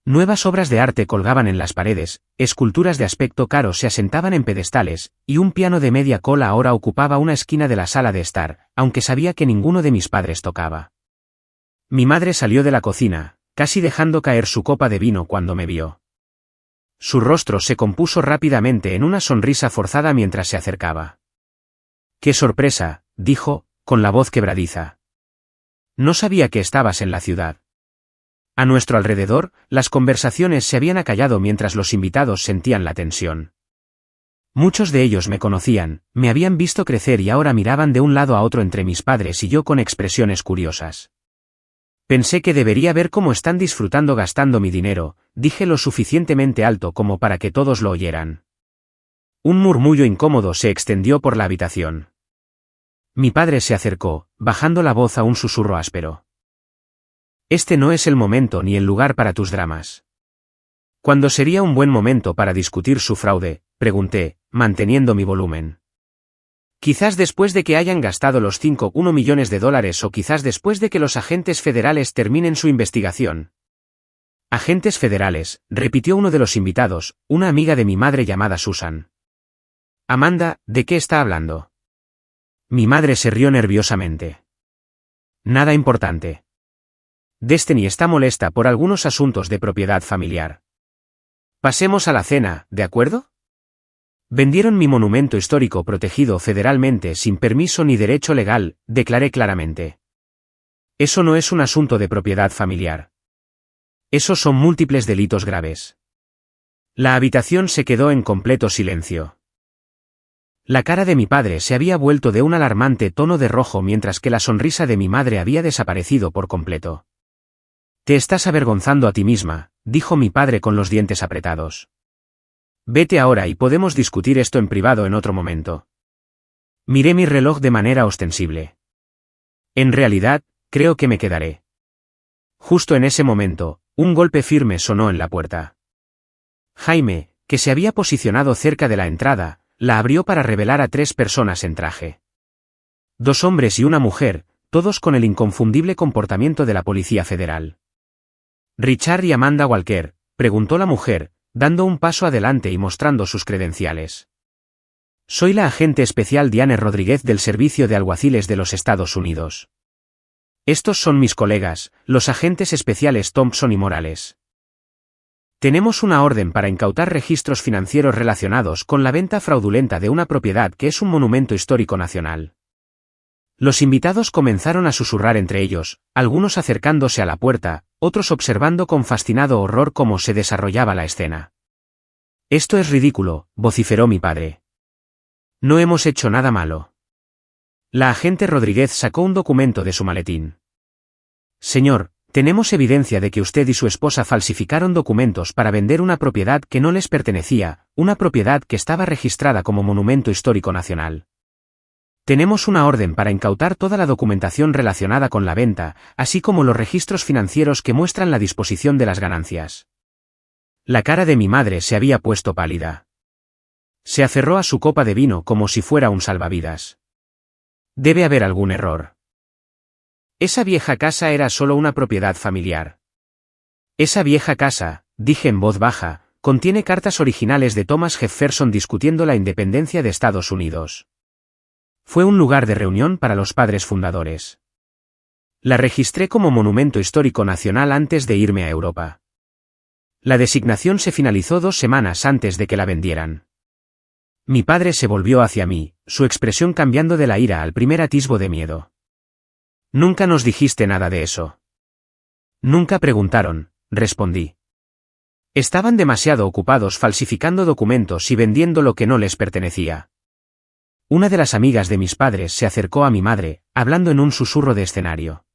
Nuevas obras de arte colgaban en las paredes, esculturas de aspecto caro se asentaban en pedestales, y un piano de media cola ahora ocupaba una esquina de la sala de estar, aunque sabía que ninguno de mis padres tocaba. Mi madre salió de la cocina, casi dejando caer su copa de vino cuando me vio. Su rostro se compuso rápidamente en una sonrisa forzada mientras se acercaba. ¡Qué sorpresa!, dijo, con la voz quebradiza. No sabía que estabas en la ciudad. A nuestro alrededor, las conversaciones se habían acallado mientras los invitados sentían la tensión. Muchos de ellos me conocían, me habían visto crecer y ahora miraban de un lado a otro entre mis padres y yo con expresiones curiosas. Pensé que debería ver cómo están disfrutando gastando mi dinero, dije lo suficientemente alto como para que todos lo oyeran. Un murmullo incómodo se extendió por la habitación. Mi padre se acercó, bajando la voz a un susurro áspero. Este no es el momento ni el lugar para tus dramas. ¿Cuándo sería un buen momento para discutir su fraude?, pregunté, manteniendo mi volumen. Quizás después de que hayan gastado los 5,1 millones de dólares o quizás después de que los agentes federales terminen su investigación. Agentes federales, repitió uno de los invitados, una amiga de mi madre llamada Susan. Amanda, ¿de qué está hablando? Mi madre se rió nerviosamente. Nada importante. Destiny está molesta por algunos asuntos de propiedad familiar. Pasemos a la cena, ¿de acuerdo? Vendieron mi monumento histórico protegido federalmente sin permiso ni derecho legal, declaré claramente. Eso no es un asunto de propiedad familiar. Esos son múltiples delitos graves. La habitación se quedó en completo silencio. La cara de mi padre se había vuelto de un alarmante tono de rojo mientras que la sonrisa de mi madre había desaparecido por completo. Te estás avergonzando a ti misma, dijo mi padre con los dientes apretados. Vete ahora y podemos discutir esto en privado en otro momento. Miré mi reloj de manera ostensible. En realidad, creo que me quedaré. Justo en ese momento, un golpe firme sonó en la puerta. Jaime, que se había posicionado cerca de la entrada, la abrió para revelar a 3 personas en traje. 2 hombres y una mujer, todos con el inconfundible comportamiento de la Policía Federal. ¿Richard y Amanda Walker?, preguntó la mujer, dando un paso adelante y mostrando sus credenciales. Soy la agente especial Diane Rodríguez del Servicio de Alguaciles de los Estados Unidos. Estos son mis colegas, los agentes especiales Thompson y Morales. Tenemos una orden para incautar registros financieros relacionados con la venta fraudulenta de una propiedad que es un monumento histórico nacional. Los invitados comenzaron a susurrar entre ellos, algunos acercándose a la puerta, otros observando con fascinado horror cómo se desarrollaba la escena. Esto es ridículo, vociferó mi padre. No hemos hecho nada malo. La agente Rodríguez sacó un documento de su maletín. Señor, tenemos evidencia de que usted y su esposa falsificaron documentos para vender una propiedad que no les pertenecía, una propiedad que estaba registrada como monumento histórico nacional. Tenemos una orden para incautar toda la documentación relacionada con la venta, así como los registros financieros que muestran la disposición de las ganancias. La cara de mi madre se había puesto pálida. Se aferró a su copa de vino como si fuera un salvavidas. Debe haber algún error. Esa vieja casa era solo una propiedad familiar. Esa vieja casa, dije en voz baja, contiene cartas originales de Thomas Jefferson discutiendo la independencia de Estados Unidos. Fue un lugar de reunión para los padres fundadores. La registré como monumento histórico nacional antes de irme a Europa. La designación se finalizó 2 semanas antes de que la vendieran. Mi padre se volvió hacia mí, su expresión cambiando de la ira al primer atisbo de miedo. Nunca nos dijiste nada de eso. Nunca preguntaron, respondí. Estaban demasiado ocupados falsificando documentos y vendiendo lo que no les pertenecía. Una de las amigas de mis padres se acercó a mi madre, hablando en un susurro de escenario.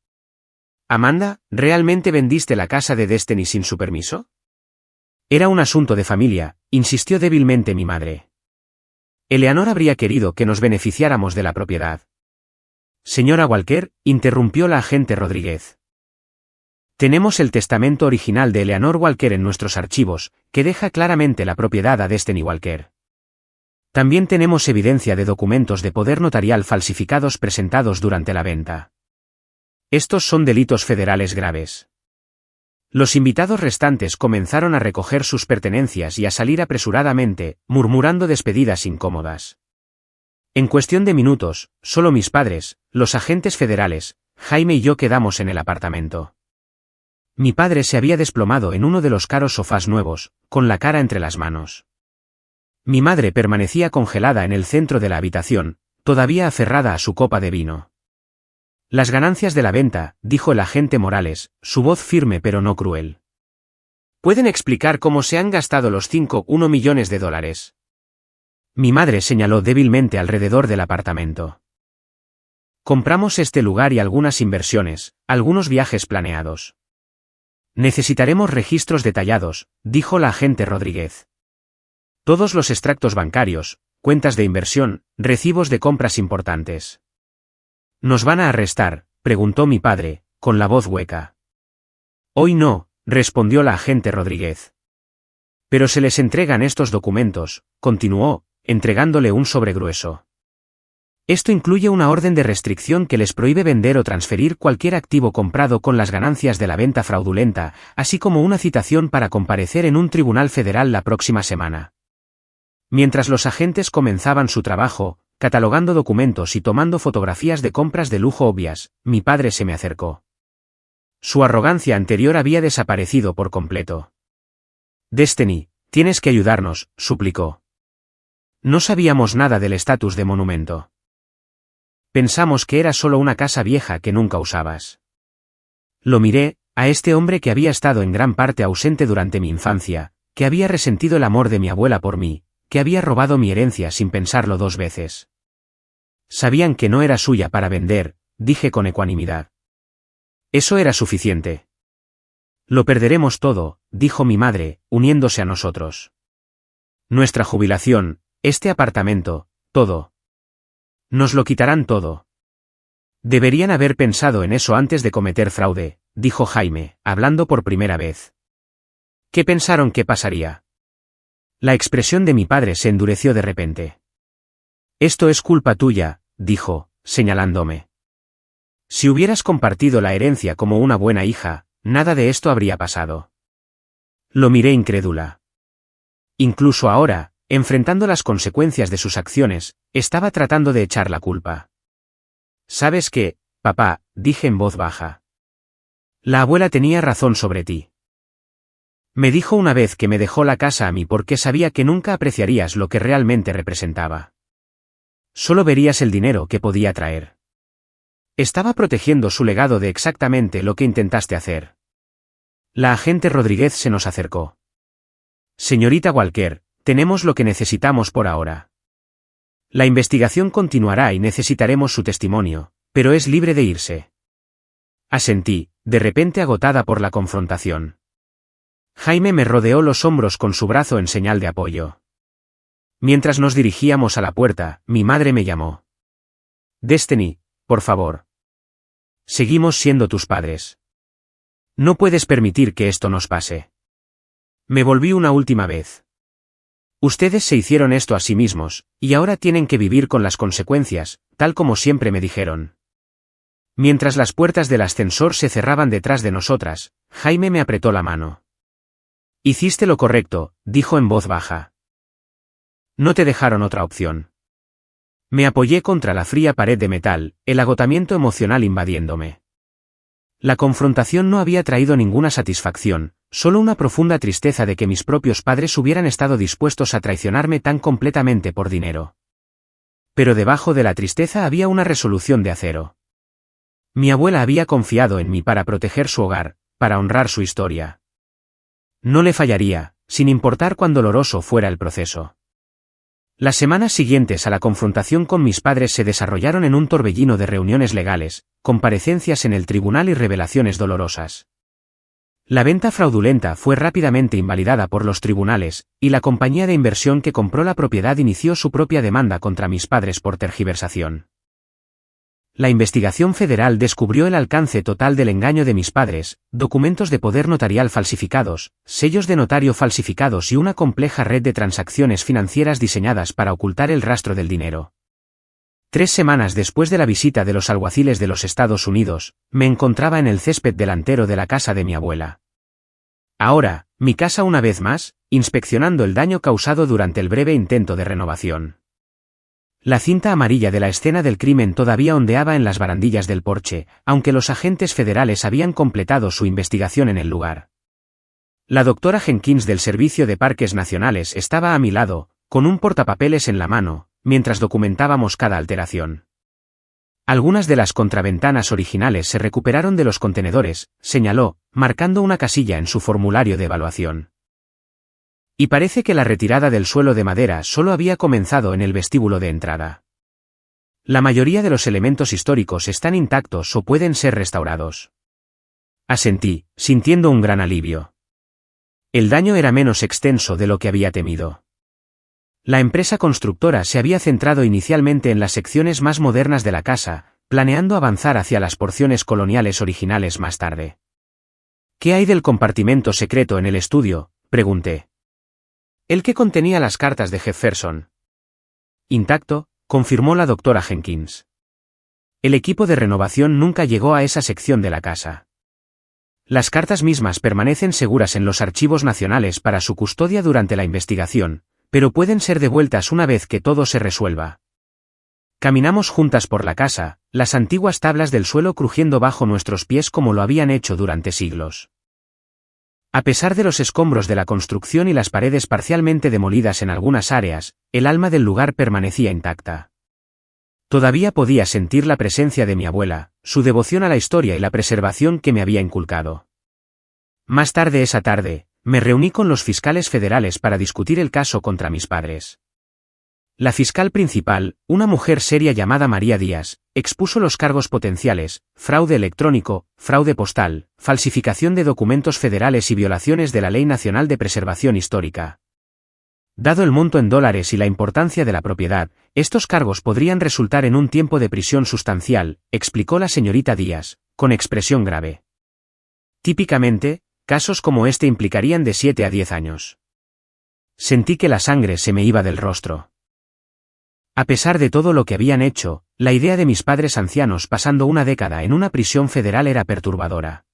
Amanda, ¿realmente vendiste la casa de Destiny sin su permiso? Era un asunto de familia, insistió débilmente mi madre. Eleanor habría querido que nos beneficiáramos de la propiedad. Señora Walker, interrumpió la agente Rodríguez. Tenemos el testamento original de Eleanor Walker en nuestros archivos, que deja claramente la propiedad a Destiny Walker. También tenemos evidencia de documentos de poder notarial falsificados presentados durante la venta. Estos son delitos federales graves. Los invitados restantes comenzaron a recoger sus pertenencias y a salir apresuradamente, murmurando despedidas incómodas. En cuestión de minutos, solo mis padres, los agentes federales, Jaime y yo quedamos en el apartamento. Mi padre se había desplomado en uno de los caros sofás nuevos, con la cara entre las manos. Mi madre permanecía congelada en el centro de la habitación, todavía aferrada a su copa de vino. Las ganancias de la venta, dijo el agente Morales, su voz firme pero no cruel. ¿Pueden explicar cómo se han gastado los 5,1 millones de dólares? Mi madre señaló débilmente alrededor del apartamento. Compramos este lugar y algunas inversiones, algunos viajes planeados. Necesitaremos registros detallados, dijo la agente Rodríguez. Todos los extractos bancarios, cuentas de inversión, recibos de compras importantes. ¿Nos van a arrestar?, preguntó mi padre, con la voz hueca. Hoy no, respondió la agente Rodríguez. Pero se les entregan estos documentos, continuó, entregándole un sobre grueso. Esto incluye una orden de restricción que les prohíbe vender o transferir cualquier activo comprado con las ganancias de la venta fraudulenta, así como una citación para comparecer en un tribunal federal la próxima semana. Mientras los agentes comenzaban su trabajo, catalogando documentos y tomando fotografías de compras de lujo obvias, mi padre se me acercó. Su arrogancia anterior había desaparecido por completo. Destiny, tienes que ayudarnos, suplicó. No sabíamos nada del estatus de monumento. Pensamos que era solo una casa vieja que nunca usabas. Lo miré, a este hombre que había estado en gran parte ausente durante mi infancia, que había resentido el amor de mi abuela por mí, que había robado mi herencia sin pensarlo 2 veces. Sabían que no era suya para vender, dije con ecuanimidad. Eso era suficiente. Lo perderemos todo, dijo mi madre, uniéndose a nosotros. Nuestra jubilación, este apartamento, todo. Nos lo quitarán todo. Deberían haber pensado en eso antes de cometer fraude, dijo Jaime, hablando por primera vez. ¿Qué pensaron que pasaría? La expresión de mi padre se endureció de repente. Esto es culpa tuya, dijo, señalándome. Si hubieras compartido la herencia como una buena hija, nada de esto habría pasado. Lo miré incrédula. Incluso ahora, enfrentando las consecuencias de sus acciones, estaba tratando de echar la culpa. ¿Sabes qué, papá?, dije en voz baja. La abuela tenía razón sobre ti. Me dijo una vez que me dejó la casa a mí porque sabía que nunca apreciarías lo que realmente representaba. Solo verías el dinero que podía traer. Estaba protegiendo su legado de exactamente lo que intentaste hacer. La agente Rodríguez se nos acercó. Señorita Walker, tenemos lo que necesitamos por ahora. La investigación continuará y necesitaremos su testimonio, pero es libre de irse. Asentí, de repente agotada por la confrontación. Jaime me rodeó los hombros con su brazo en señal de apoyo. Mientras nos dirigíamos a la puerta, mi madre me llamó. Destiny, por favor. Seguimos siendo tus padres. No puedes permitir que esto nos pase. Me volví una última vez. Ustedes se hicieron esto a sí mismos, y ahora tienen que vivir con las consecuencias, tal como siempre me dijeron. Mientras las puertas del ascensor se cerraban detrás de nosotras, Jaime me apretó la mano. Hiciste lo correcto, dijo en voz baja. No te dejaron otra opción. Me apoyé contra la fría pared de metal, el agotamiento emocional invadiéndome. La confrontación no había traído ninguna satisfacción, solo una profunda tristeza de que mis propios padres hubieran estado dispuestos a traicionarme tan completamente por dinero. Pero debajo de la tristeza había una resolución de acero. Mi abuela había confiado en mí para proteger su hogar, para honrar su historia. No le fallaría, sin importar cuán doloroso fuera el proceso. Las semanas siguientes a la confrontación con mis padres se desarrollaron en un torbellino de reuniones legales, comparecencias en el tribunal y revelaciones dolorosas. La venta fraudulenta fue rápidamente invalidada por los tribunales, y la compañía de inversión que compró la propiedad inició su propia demanda contra mis padres por tergiversación. La investigación federal descubrió el alcance total del engaño de mis padres, documentos de poder notarial falsificados, sellos de notario falsificados y una compleja red de transacciones financieras diseñadas para ocultar el rastro del dinero. 3 semanas después de la visita de los alguaciles de los Estados Unidos, me encontraba en el césped delantero de la casa de mi abuela. Ahora, mi casa una vez más, inspeccionando el daño causado durante el breve intento de renovación. La cinta amarilla de la escena del crimen todavía ondeaba en las barandillas del porche, aunque los agentes federales habían completado su investigación en el lugar. La doctora Jenkins del Servicio de Parques Nacionales estaba a mi lado, con un portapapeles en la mano, mientras documentábamos cada alteración. Algunas de las contraventanas originales se recuperaron de los contenedores, señaló, marcando una casilla en su formulario de evaluación. Y parece que la retirada del suelo de madera solo había comenzado en el vestíbulo de entrada. La mayoría de los elementos históricos están intactos o pueden ser restaurados. Asentí, sintiendo un gran alivio. El daño era menos extenso de lo que había temido. La empresa constructora se había centrado inicialmente en las secciones más modernas de la casa, planeando avanzar hacia las porciones coloniales originales más tarde. ¿Qué hay del compartimento secreto en el estudio?, pregunté. El que contenía las cartas de Jefferson. Intacto, confirmó la doctora Jenkins. El equipo de renovación nunca llegó a esa sección de la casa. Las cartas mismas permanecen seguras en los archivos nacionales para su custodia durante la investigación, pero pueden ser devueltas una vez que todo se resuelva. Caminamos juntas por la casa, las antiguas tablas del suelo crujiendo bajo nuestros pies como lo habían hecho durante siglos. A pesar de los escombros de la construcción y las paredes parcialmente demolidas en algunas áreas, el alma del lugar permanecía intacta. Todavía podía sentir la presencia de mi abuela, su devoción a la historia y la preservación que me había inculcado. Más tarde esa tarde, me reuní con los fiscales federales para discutir el caso contra mis padres. La fiscal principal, una mujer seria llamada María Díaz, expuso los cargos potenciales: fraude electrónico, fraude postal, falsificación de documentos federales y violaciones de la Ley Nacional de Preservación Histórica. Dado el monto en dólares y la importancia de la propiedad, estos cargos podrían resultar en un tiempo de prisión sustancial, explicó la señorita Díaz, con expresión grave. Típicamente, casos como este implicarían de 7 a 10 años. Sentí que la sangre se me iba del rostro. A pesar de todo lo que habían hecho, la idea de mis padres ancianos pasando una década en una prisión federal era perturbadora.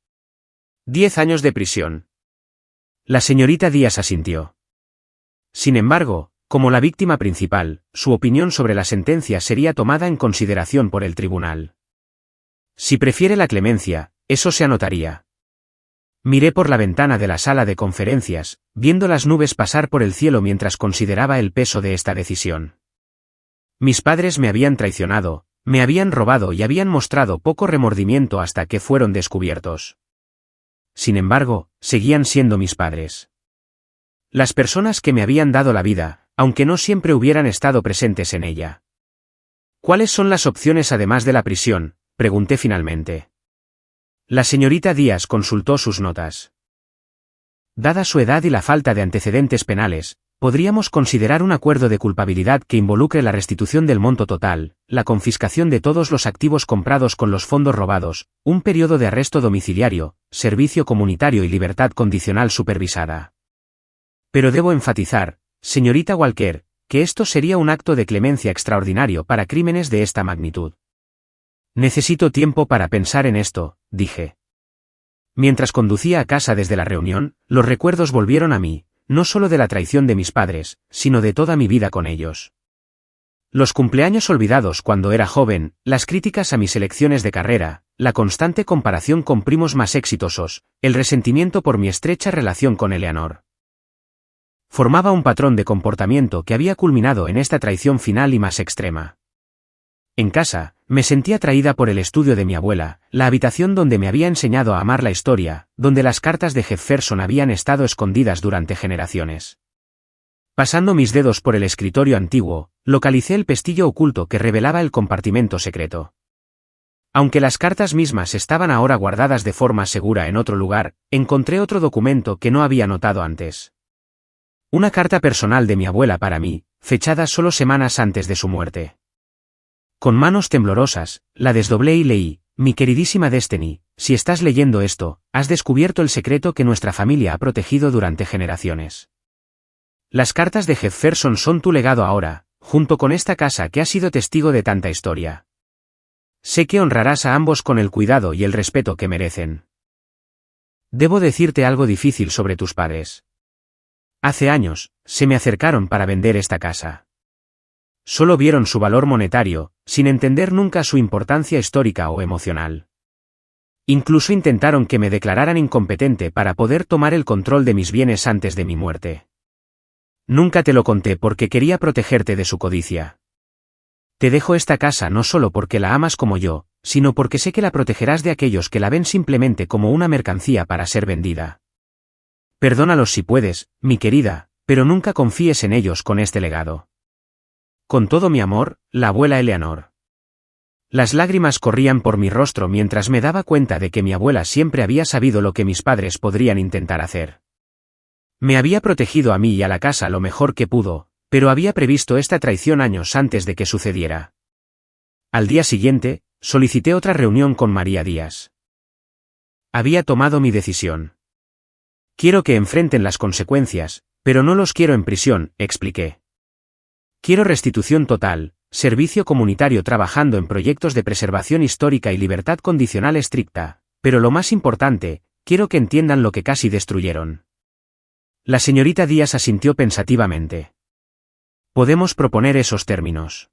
10 años de prisión. La señorita Díaz asintió. Sin embargo, como la víctima principal, su opinión sobre la sentencia sería tomada en consideración por el tribunal. Si prefiere la clemencia, eso se anotaría. Miré por la ventana de la sala de conferencias, viendo las nubes pasar por el cielo mientras consideraba el peso de esta decisión. Mis padres me habían traicionado, me habían robado y habían mostrado poco remordimiento hasta que fueron descubiertos. Sin embargo, seguían siendo mis padres. Las personas que me habían dado la vida, aunque no siempre hubieran estado presentes en ella. ¿Cuáles son las opciones además de la prisión?, pregunté finalmente. La señorita Díaz consultó sus notas. Dada su edad y la falta de antecedentes penales, podríamos considerar un acuerdo de culpabilidad que involucre la restitución del monto total, la confiscación de todos los activos comprados con los fondos robados, un periodo de arresto domiciliario, servicio comunitario y libertad condicional supervisada. Pero debo enfatizar, señorita Walker, que esto sería un acto de clemencia extraordinario para crímenes de esta magnitud. Necesito tiempo para pensar en esto, dije. Mientras conducía a casa desde la reunión, los recuerdos volvieron a mí, no solo de la traición de mis padres, sino de toda mi vida con ellos. Los cumpleaños olvidados cuando era joven, las críticas a mis elecciones de carrera, la constante comparación con primos más exitosos, el resentimiento por mi estrecha relación con Eleanor. Formaba un patrón de comportamiento que había culminado en esta traición final y más extrema. En casa, me sentí atraída por el estudio de mi abuela, la habitación donde me había enseñado a amar la historia, donde las cartas de Jefferson habían estado escondidas durante generaciones. Pasando mis dedos por el escritorio antiguo, localicé el pestillo oculto que revelaba el compartimento secreto. Aunque las cartas mismas estaban ahora guardadas de forma segura en otro lugar, encontré otro documento que no había notado antes. Una carta personal de mi abuela para mí, fechada solo semanas antes de su muerte. Con manos temblorosas, la desdoblé y leí: mi queridísima Destiny, si estás leyendo esto, has descubierto el secreto que nuestra familia ha protegido durante generaciones. Las cartas de Jefferson son tu legado ahora, junto con esta casa que ha sido testigo de tanta historia. Sé que honrarás a ambos con el cuidado y el respeto que merecen. Debo decirte algo difícil sobre tus padres. Hace años, se me acercaron para vender esta casa. Solo vieron su valor monetario, sin entender nunca su importancia histórica o emocional. Incluso intentaron que me declararan incompetente para poder tomar el control de mis bienes antes de mi muerte. Nunca te lo conté porque quería protegerte de su codicia. Te dejo esta casa no solo porque la amas como yo, sino porque sé que la protegerás de aquellos que la ven simplemente como una mercancía para ser vendida. Perdónalos si puedes, mi querida, pero nunca confíes en ellos con este legado. Con todo mi amor, la abuela Eleanor. Las lágrimas corrían por mi rostro mientras me daba cuenta de que mi abuela siempre había sabido lo que mis padres podrían intentar hacer. Me había protegido a mí y a la casa lo mejor que pudo, pero había previsto esta traición años antes de que sucediera. Al día siguiente, solicité otra reunión con María Díaz. Había tomado mi decisión. Quiero que enfrenten las consecuencias, pero no los quiero en prisión, expliqué. Quiero restitución total, servicio comunitario trabajando en proyectos de preservación histórica y libertad condicional estricta, pero lo más importante, quiero que entiendan lo que casi destruyeron. La señorita Díaz asintió pensativamente. Podemos proponer esos términos.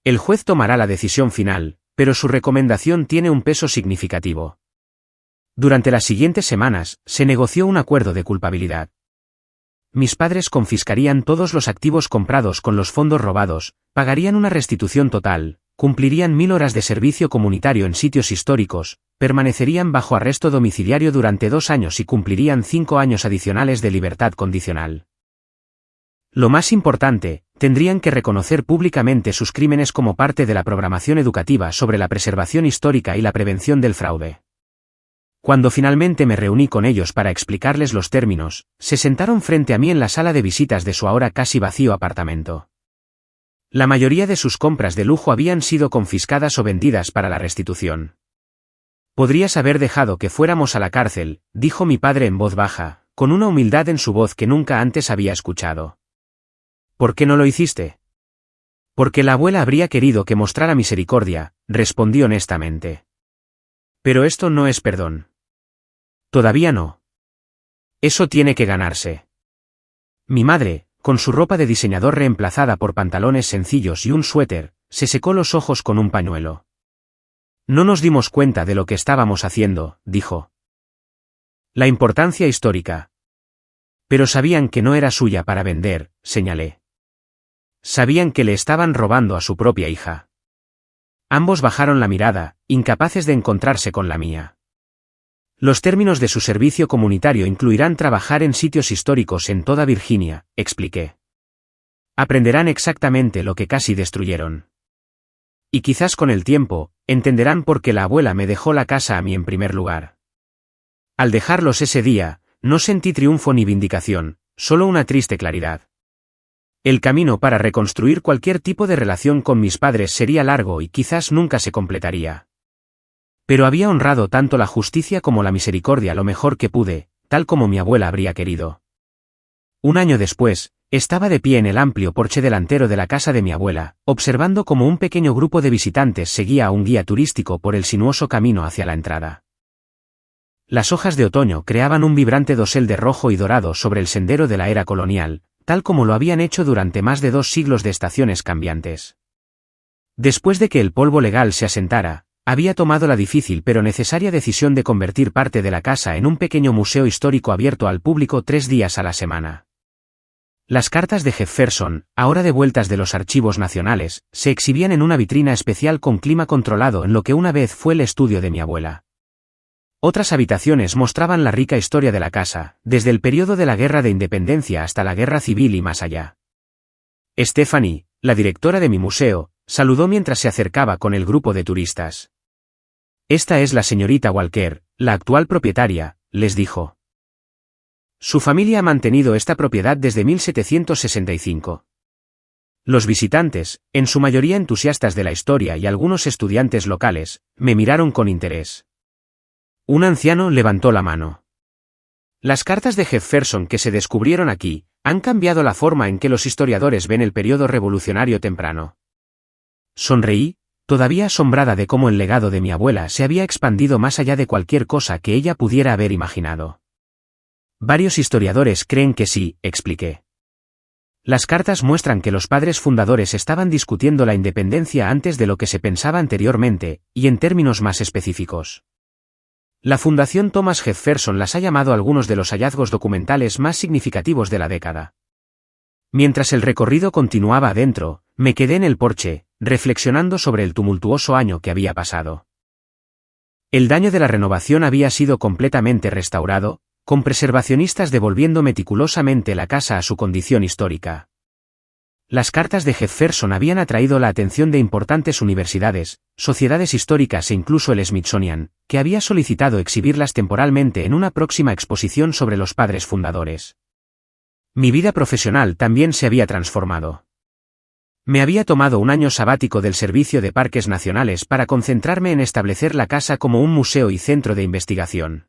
El juez tomará la decisión final, pero su recomendación tiene un peso significativo. Durante las siguientes semanas, se negoció un acuerdo de culpabilidad. Mis padres confiscarían todos los activos comprados con los fondos robados, pagarían una restitución total, cumplirían 1000 horas de servicio comunitario en sitios históricos, permanecerían bajo arresto domiciliario durante 2 años y cumplirían 5 años adicionales de libertad condicional. Lo más importante, tendrían que reconocer públicamente sus crímenes como parte de la programación educativa sobre la preservación histórica y la prevención del fraude. Cuando finalmente me reuní con ellos para explicarles los términos, se sentaron frente a mí en la sala de visitas de su ahora casi vacío apartamento. La mayoría de sus compras de lujo habían sido confiscadas o vendidas para la restitución. Podrías haber dejado que fuéramos a la cárcel, dijo mi padre en voz baja, con una humildad en su voz que nunca antes había escuchado. ¿Por qué no lo hiciste? Porque la abuela habría querido que mostrara misericordia, respondí honestamente. Pero esto no es perdón. Todavía no. Eso tiene que ganarse. Mi madre, con su ropa de diseñador reemplazada por pantalones sencillos y un suéter, se secó los ojos con un pañuelo. No nos dimos cuenta de lo que estábamos haciendo, dijo. La importancia histórica. Pero sabían que no era suya para vender, señalé. Sabían que le estaban robando a su propia hija. Ambos bajaron la mirada, incapaces de encontrarse con la mía. Los términos de su servicio comunitario incluirán trabajar en sitios históricos en toda Virginia, expliqué. Aprenderán exactamente lo que casi destruyeron. Y quizás con el tiempo, entenderán por qué la abuela me dejó la casa a mí en primer lugar. Al dejarlos ese día, no sentí triunfo ni vindicación, solo una triste claridad. El camino para reconstruir cualquier tipo de relación con mis padres sería largo y quizás nunca se completaría. Pero había honrado tanto la justicia como la misericordia lo mejor que pude, tal como mi abuela habría querido. Un año después, estaba de pie en el amplio porche delantero de la casa de mi abuela, observando cómo un pequeño grupo de visitantes seguía a un guía turístico por el sinuoso camino hacia la entrada. Las hojas de otoño creaban un vibrante dosel de rojo y dorado sobre el sendero de la era colonial, tal como lo habían hecho durante más de 2 siglos de estaciones cambiantes. Después de que el polvo legal se asentara, había tomado la difícil pero necesaria decisión de convertir parte de la casa en un pequeño museo histórico abierto al público 3 días a la semana. Las cartas de Jefferson, ahora devueltas de los archivos nacionales, se exhibían en una vitrina especial con clima controlado en lo que una vez fue el estudio de mi abuela. Otras habitaciones mostraban la rica historia de la casa, desde el periodo de la Guerra de Independencia hasta la Guerra Civil y más allá. Stephanie, la directora de mi museo, saludó mientras se acercaba con el grupo de turistas. Esta es la señorita Walker, la actual propietaria, les dijo. Su familia ha mantenido esta propiedad desde 1765. Los visitantes, en su mayoría entusiastas de la historia y algunos estudiantes locales, me miraron con interés. Un anciano levantó la mano. Las cartas de Jefferson que se descubrieron aquí, han cambiado la forma en que los historiadores ven el periodo revolucionario temprano. Sonreí, todavía asombrada de cómo el legado de mi abuela se había expandido más allá de cualquier cosa que ella pudiera haber imaginado. Varios historiadores creen que sí, expliqué. Las cartas muestran que los padres fundadores estaban discutiendo la independencia antes de lo que se pensaba anteriormente, y en términos más específicos. La Fundación Thomas Jefferson las ha llamado algunos de los hallazgos documentales más significativos de la década. Mientras el recorrido continuaba adentro, me quedé en el porche, reflexionando sobre el tumultuoso año que había pasado. El daño de la renovación había sido completamente restaurado, con preservacionistas devolviendo meticulosamente la casa a su condición histórica. Las cartas de Jefferson habían atraído la atención de importantes universidades, sociedades históricas e incluso el Smithsonian, que había solicitado exhibirlas temporalmente en una próxima exposición sobre los padres fundadores. Mi vida profesional también se había transformado. Me había tomado un año sabático del Servicio de Parques Nacionales para concentrarme en establecer la casa como un museo y centro de investigación.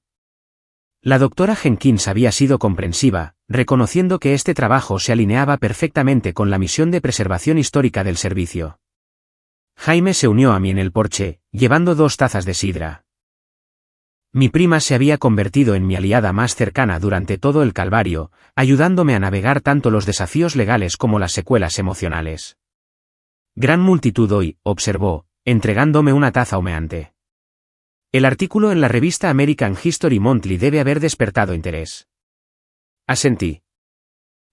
La doctora Jenkins había sido comprensiva, reconociendo que este trabajo se alineaba perfectamente con la misión de preservación histórica del servicio. Jaime se unió a mí en el porche, llevando 2 tazas de sidra. Mi prima se había convertido en mi aliada más cercana durante todo el calvario, ayudándome a navegar tanto los desafíos legales como las secuelas emocionales. Gran multitud hoy, observó, entregándome una taza humeante. El artículo en la revista American History Monthly debe haber despertado interés. Asentí.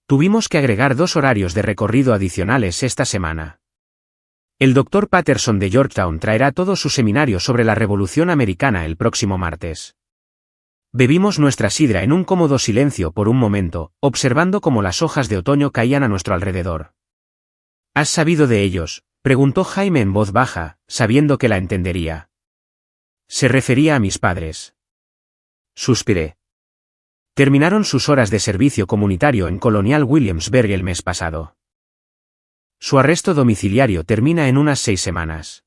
Tuvimos que agregar 2 horarios de recorrido adicionales esta semana. El Dr. Patterson de Georgetown traerá todo su seminario sobre la Revolución Americana el próximo martes. Bebimos nuestra sidra en un cómodo silencio por un momento, observando cómo las hojas de otoño caían a nuestro alrededor. ¿Has sabido de ellos?, preguntó Jaime en voz baja, sabiendo que la entendería. Se refería a mis padres. Suspiré. Terminaron sus horas de servicio comunitario en Colonial Williamsburg el mes pasado. Su arresto domiciliario termina en unas 6 semanas.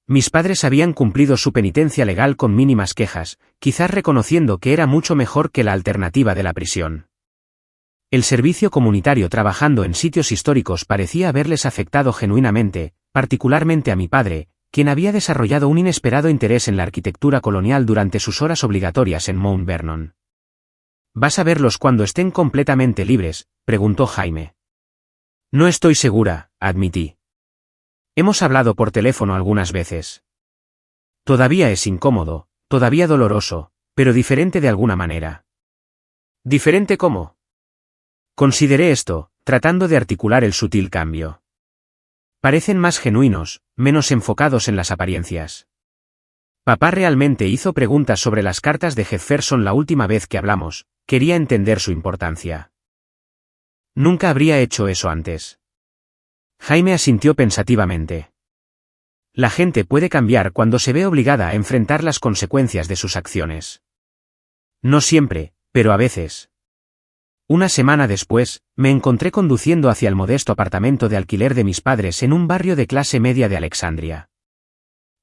Mis padres habían cumplido su penitencia legal con mínimas quejas, quizás reconociendo que era mucho mejor que la alternativa de la prisión. El servicio comunitario trabajando en sitios históricos parecía haberles afectado genuinamente, particularmente a mi padre, quien había desarrollado un inesperado interés en la arquitectura colonial durante sus horas obligatorias en Mount Vernon. ¿Vas a verlos cuando estén completamente libres?, preguntó Jaime. No estoy segura, admití. Hemos hablado por teléfono algunas veces. Todavía es incómodo, todavía doloroso, pero diferente de alguna manera. ¿Diferente cómo? Consideré esto, tratando de articular el sutil cambio. Parecen más genuinos, menos enfocados en las apariencias. Papá realmente hizo preguntas sobre las cartas de Jefferson la última vez que hablamos, quería entender su importancia. Nunca habría hecho eso antes. Jaime asintió pensativamente. La gente puede cambiar cuando se ve obligada a enfrentar las consecuencias de sus acciones. No siempre, pero a veces. Una semana después, me encontré conduciendo hacia el modesto apartamento de alquiler de mis padres en un barrio de clase media de Alexandria.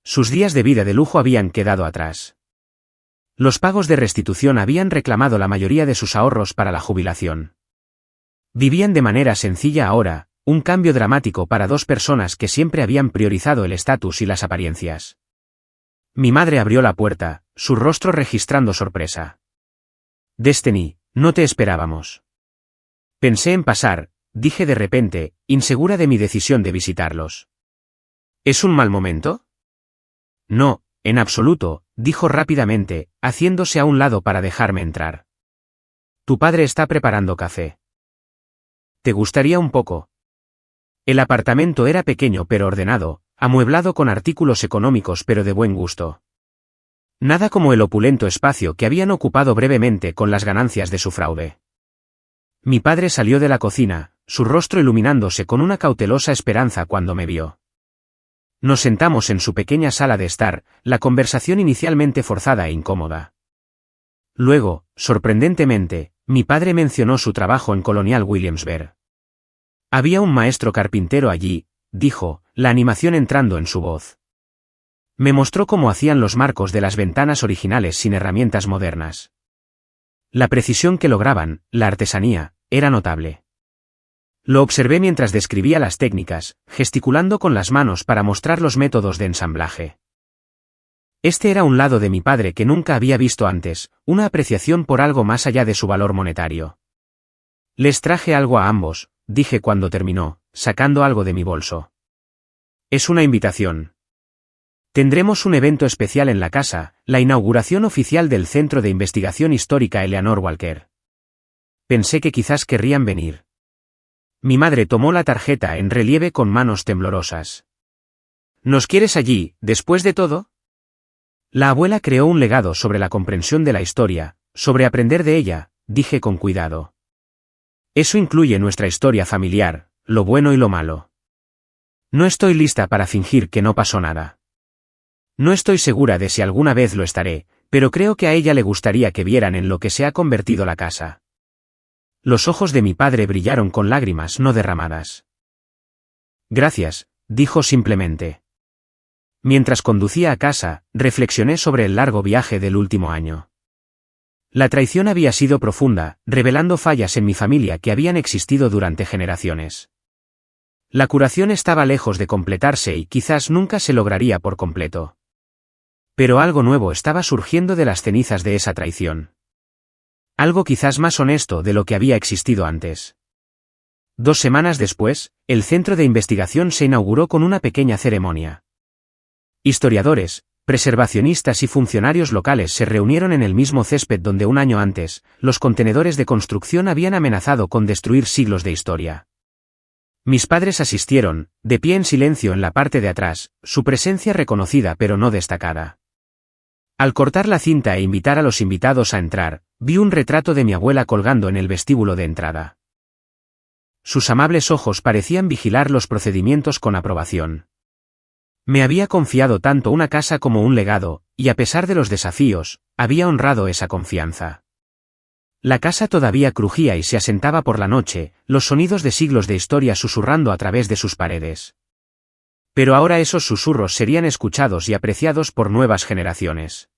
Sus días de vida de lujo habían quedado atrás. Los pagos de restitución habían reclamado la mayoría de sus ahorros para la jubilación. Vivían de manera sencilla ahora, un cambio dramático para dos personas que siempre habían priorizado el estatus y las apariencias. Mi madre abrió la puerta, su rostro registrando sorpresa. Destiny, no te esperábamos. Pensé en pasar, dije de repente, insegura de mi decisión de visitarlos. ¿Es un mal momento? No, en absoluto, dijo rápidamente, haciéndose a un lado para dejarme entrar. Tu padre está preparando café. ¿Te gustaría un poco? El apartamento era pequeño pero ordenado, amueblado con artículos económicos pero de buen gusto. Nada como el opulento espacio que habían ocupado brevemente con las ganancias de su fraude. Mi padre salió de la cocina, su rostro iluminándose con una cautelosa esperanza cuando me vio. Nos sentamos en su pequeña sala de estar, la conversación inicialmente forzada e incómoda. Luego, sorprendentemente, mi padre mencionó su trabajo en Colonial Williamsburg. Había un maestro carpintero allí, dijo, la animación entrando en su voz. Me mostró cómo hacían los marcos de las ventanas originales sin herramientas modernas. La precisión que lograban, la artesanía, era notable. Lo observé mientras describía las técnicas, gesticulando con las manos para mostrar los métodos de ensamblaje. Este era un lado de mi padre que nunca había visto antes, una apreciación por algo más allá de su valor monetario. Les traje algo a ambos, dije cuando terminó, sacando algo de mi bolso. Es una invitación. Tendremos un evento especial en la casa, la inauguración oficial del Centro de Investigación Histórica Eleanor Walker. Pensé que quizás querrían venir. Mi madre tomó la tarjeta en relieve con manos temblorosas. ¿Nos quieres allí, después de todo? La abuela creó un legado sobre la comprensión de la historia, sobre aprender de ella, dije con cuidado. Eso incluye nuestra historia familiar, lo bueno y lo malo. No estoy lista para fingir que no pasó nada. No estoy segura de si alguna vez lo estaré, pero creo que a ella le gustaría que vieran en lo que se ha convertido la casa. Los ojos de mi padre brillaron con lágrimas no derramadas. Gracias, dijo simplemente. Mientras conducía a casa, reflexioné sobre el largo viaje del último año. La traición había sido profunda, revelando fallas en mi familia que habían existido durante generaciones. La curación estaba lejos de completarse y quizás nunca se lograría por completo. Pero algo nuevo estaba surgiendo de las cenizas de esa traición. Algo quizás más honesto de lo que había existido antes. 2 semanas después, el centro de investigación se inauguró con una pequeña ceremonia. Historiadores, preservacionistas y funcionarios locales se reunieron en el mismo césped donde un año antes, los contenedores de construcción habían amenazado con destruir siglos de historia. Mis padres asistieron, de pie en silencio en la parte de atrás, su presencia reconocida pero no destacada. Al cortar la cinta e invitar a los invitados a entrar, vi un retrato de mi abuela colgando en el vestíbulo de entrada. Sus amables ojos parecían vigilar los procedimientos con aprobación. Me había confiado tanto una casa como un legado, y a pesar de los desafíos, había honrado esa confianza. La casa todavía crujía y se asentaba por la noche, los sonidos de siglos de historia susurrando a través de sus paredes. Pero ahora esos susurros serían escuchados y apreciados por nuevas generaciones.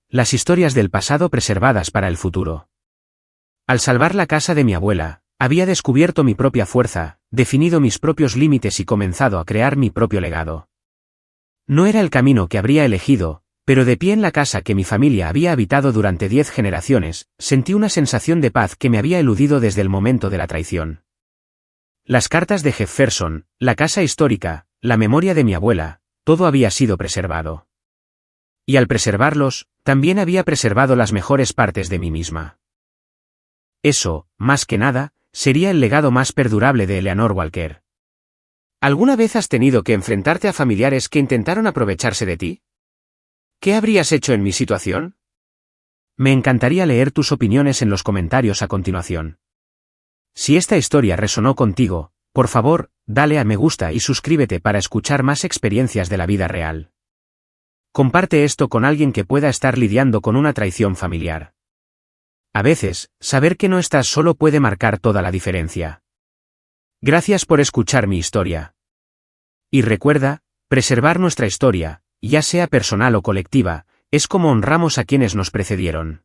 Las historias del pasado preservadas para el futuro. Al salvar la casa de mi abuela, había descubierto mi propia fuerza, definido mis propios límites y comenzado a crear mi propio legado. No era el camino que habría elegido, pero de pie en la casa que mi familia había habitado durante 10 generaciones, sentí una sensación de paz que me había eludido desde el momento de la traición. Las cartas de Jefferson, la casa histórica, la memoria de mi abuela, todo había sido preservado. Y al preservarlos, también había preservado las mejores partes de mí misma. Eso, más que nada, sería el legado más perdurable de Eleanor Walker. ¿Alguna vez has tenido que enfrentarte a familiares que intentaron aprovecharse de ti? ¿Qué habrías hecho en mi situación? Me encantaría leer tus opiniones en los comentarios a continuación. Si esta historia resonó contigo, por favor, dale a me gusta y suscríbete para escuchar más experiencias de la vida real. Comparte esto con alguien que pueda estar lidiando con una traición familiar. A veces, saber que no estás solo puede marcar toda la diferencia. Gracias por escuchar mi historia. Y recuerda, preservar nuestra historia, ya sea personal o colectiva, es como honramos a quienes nos precedieron.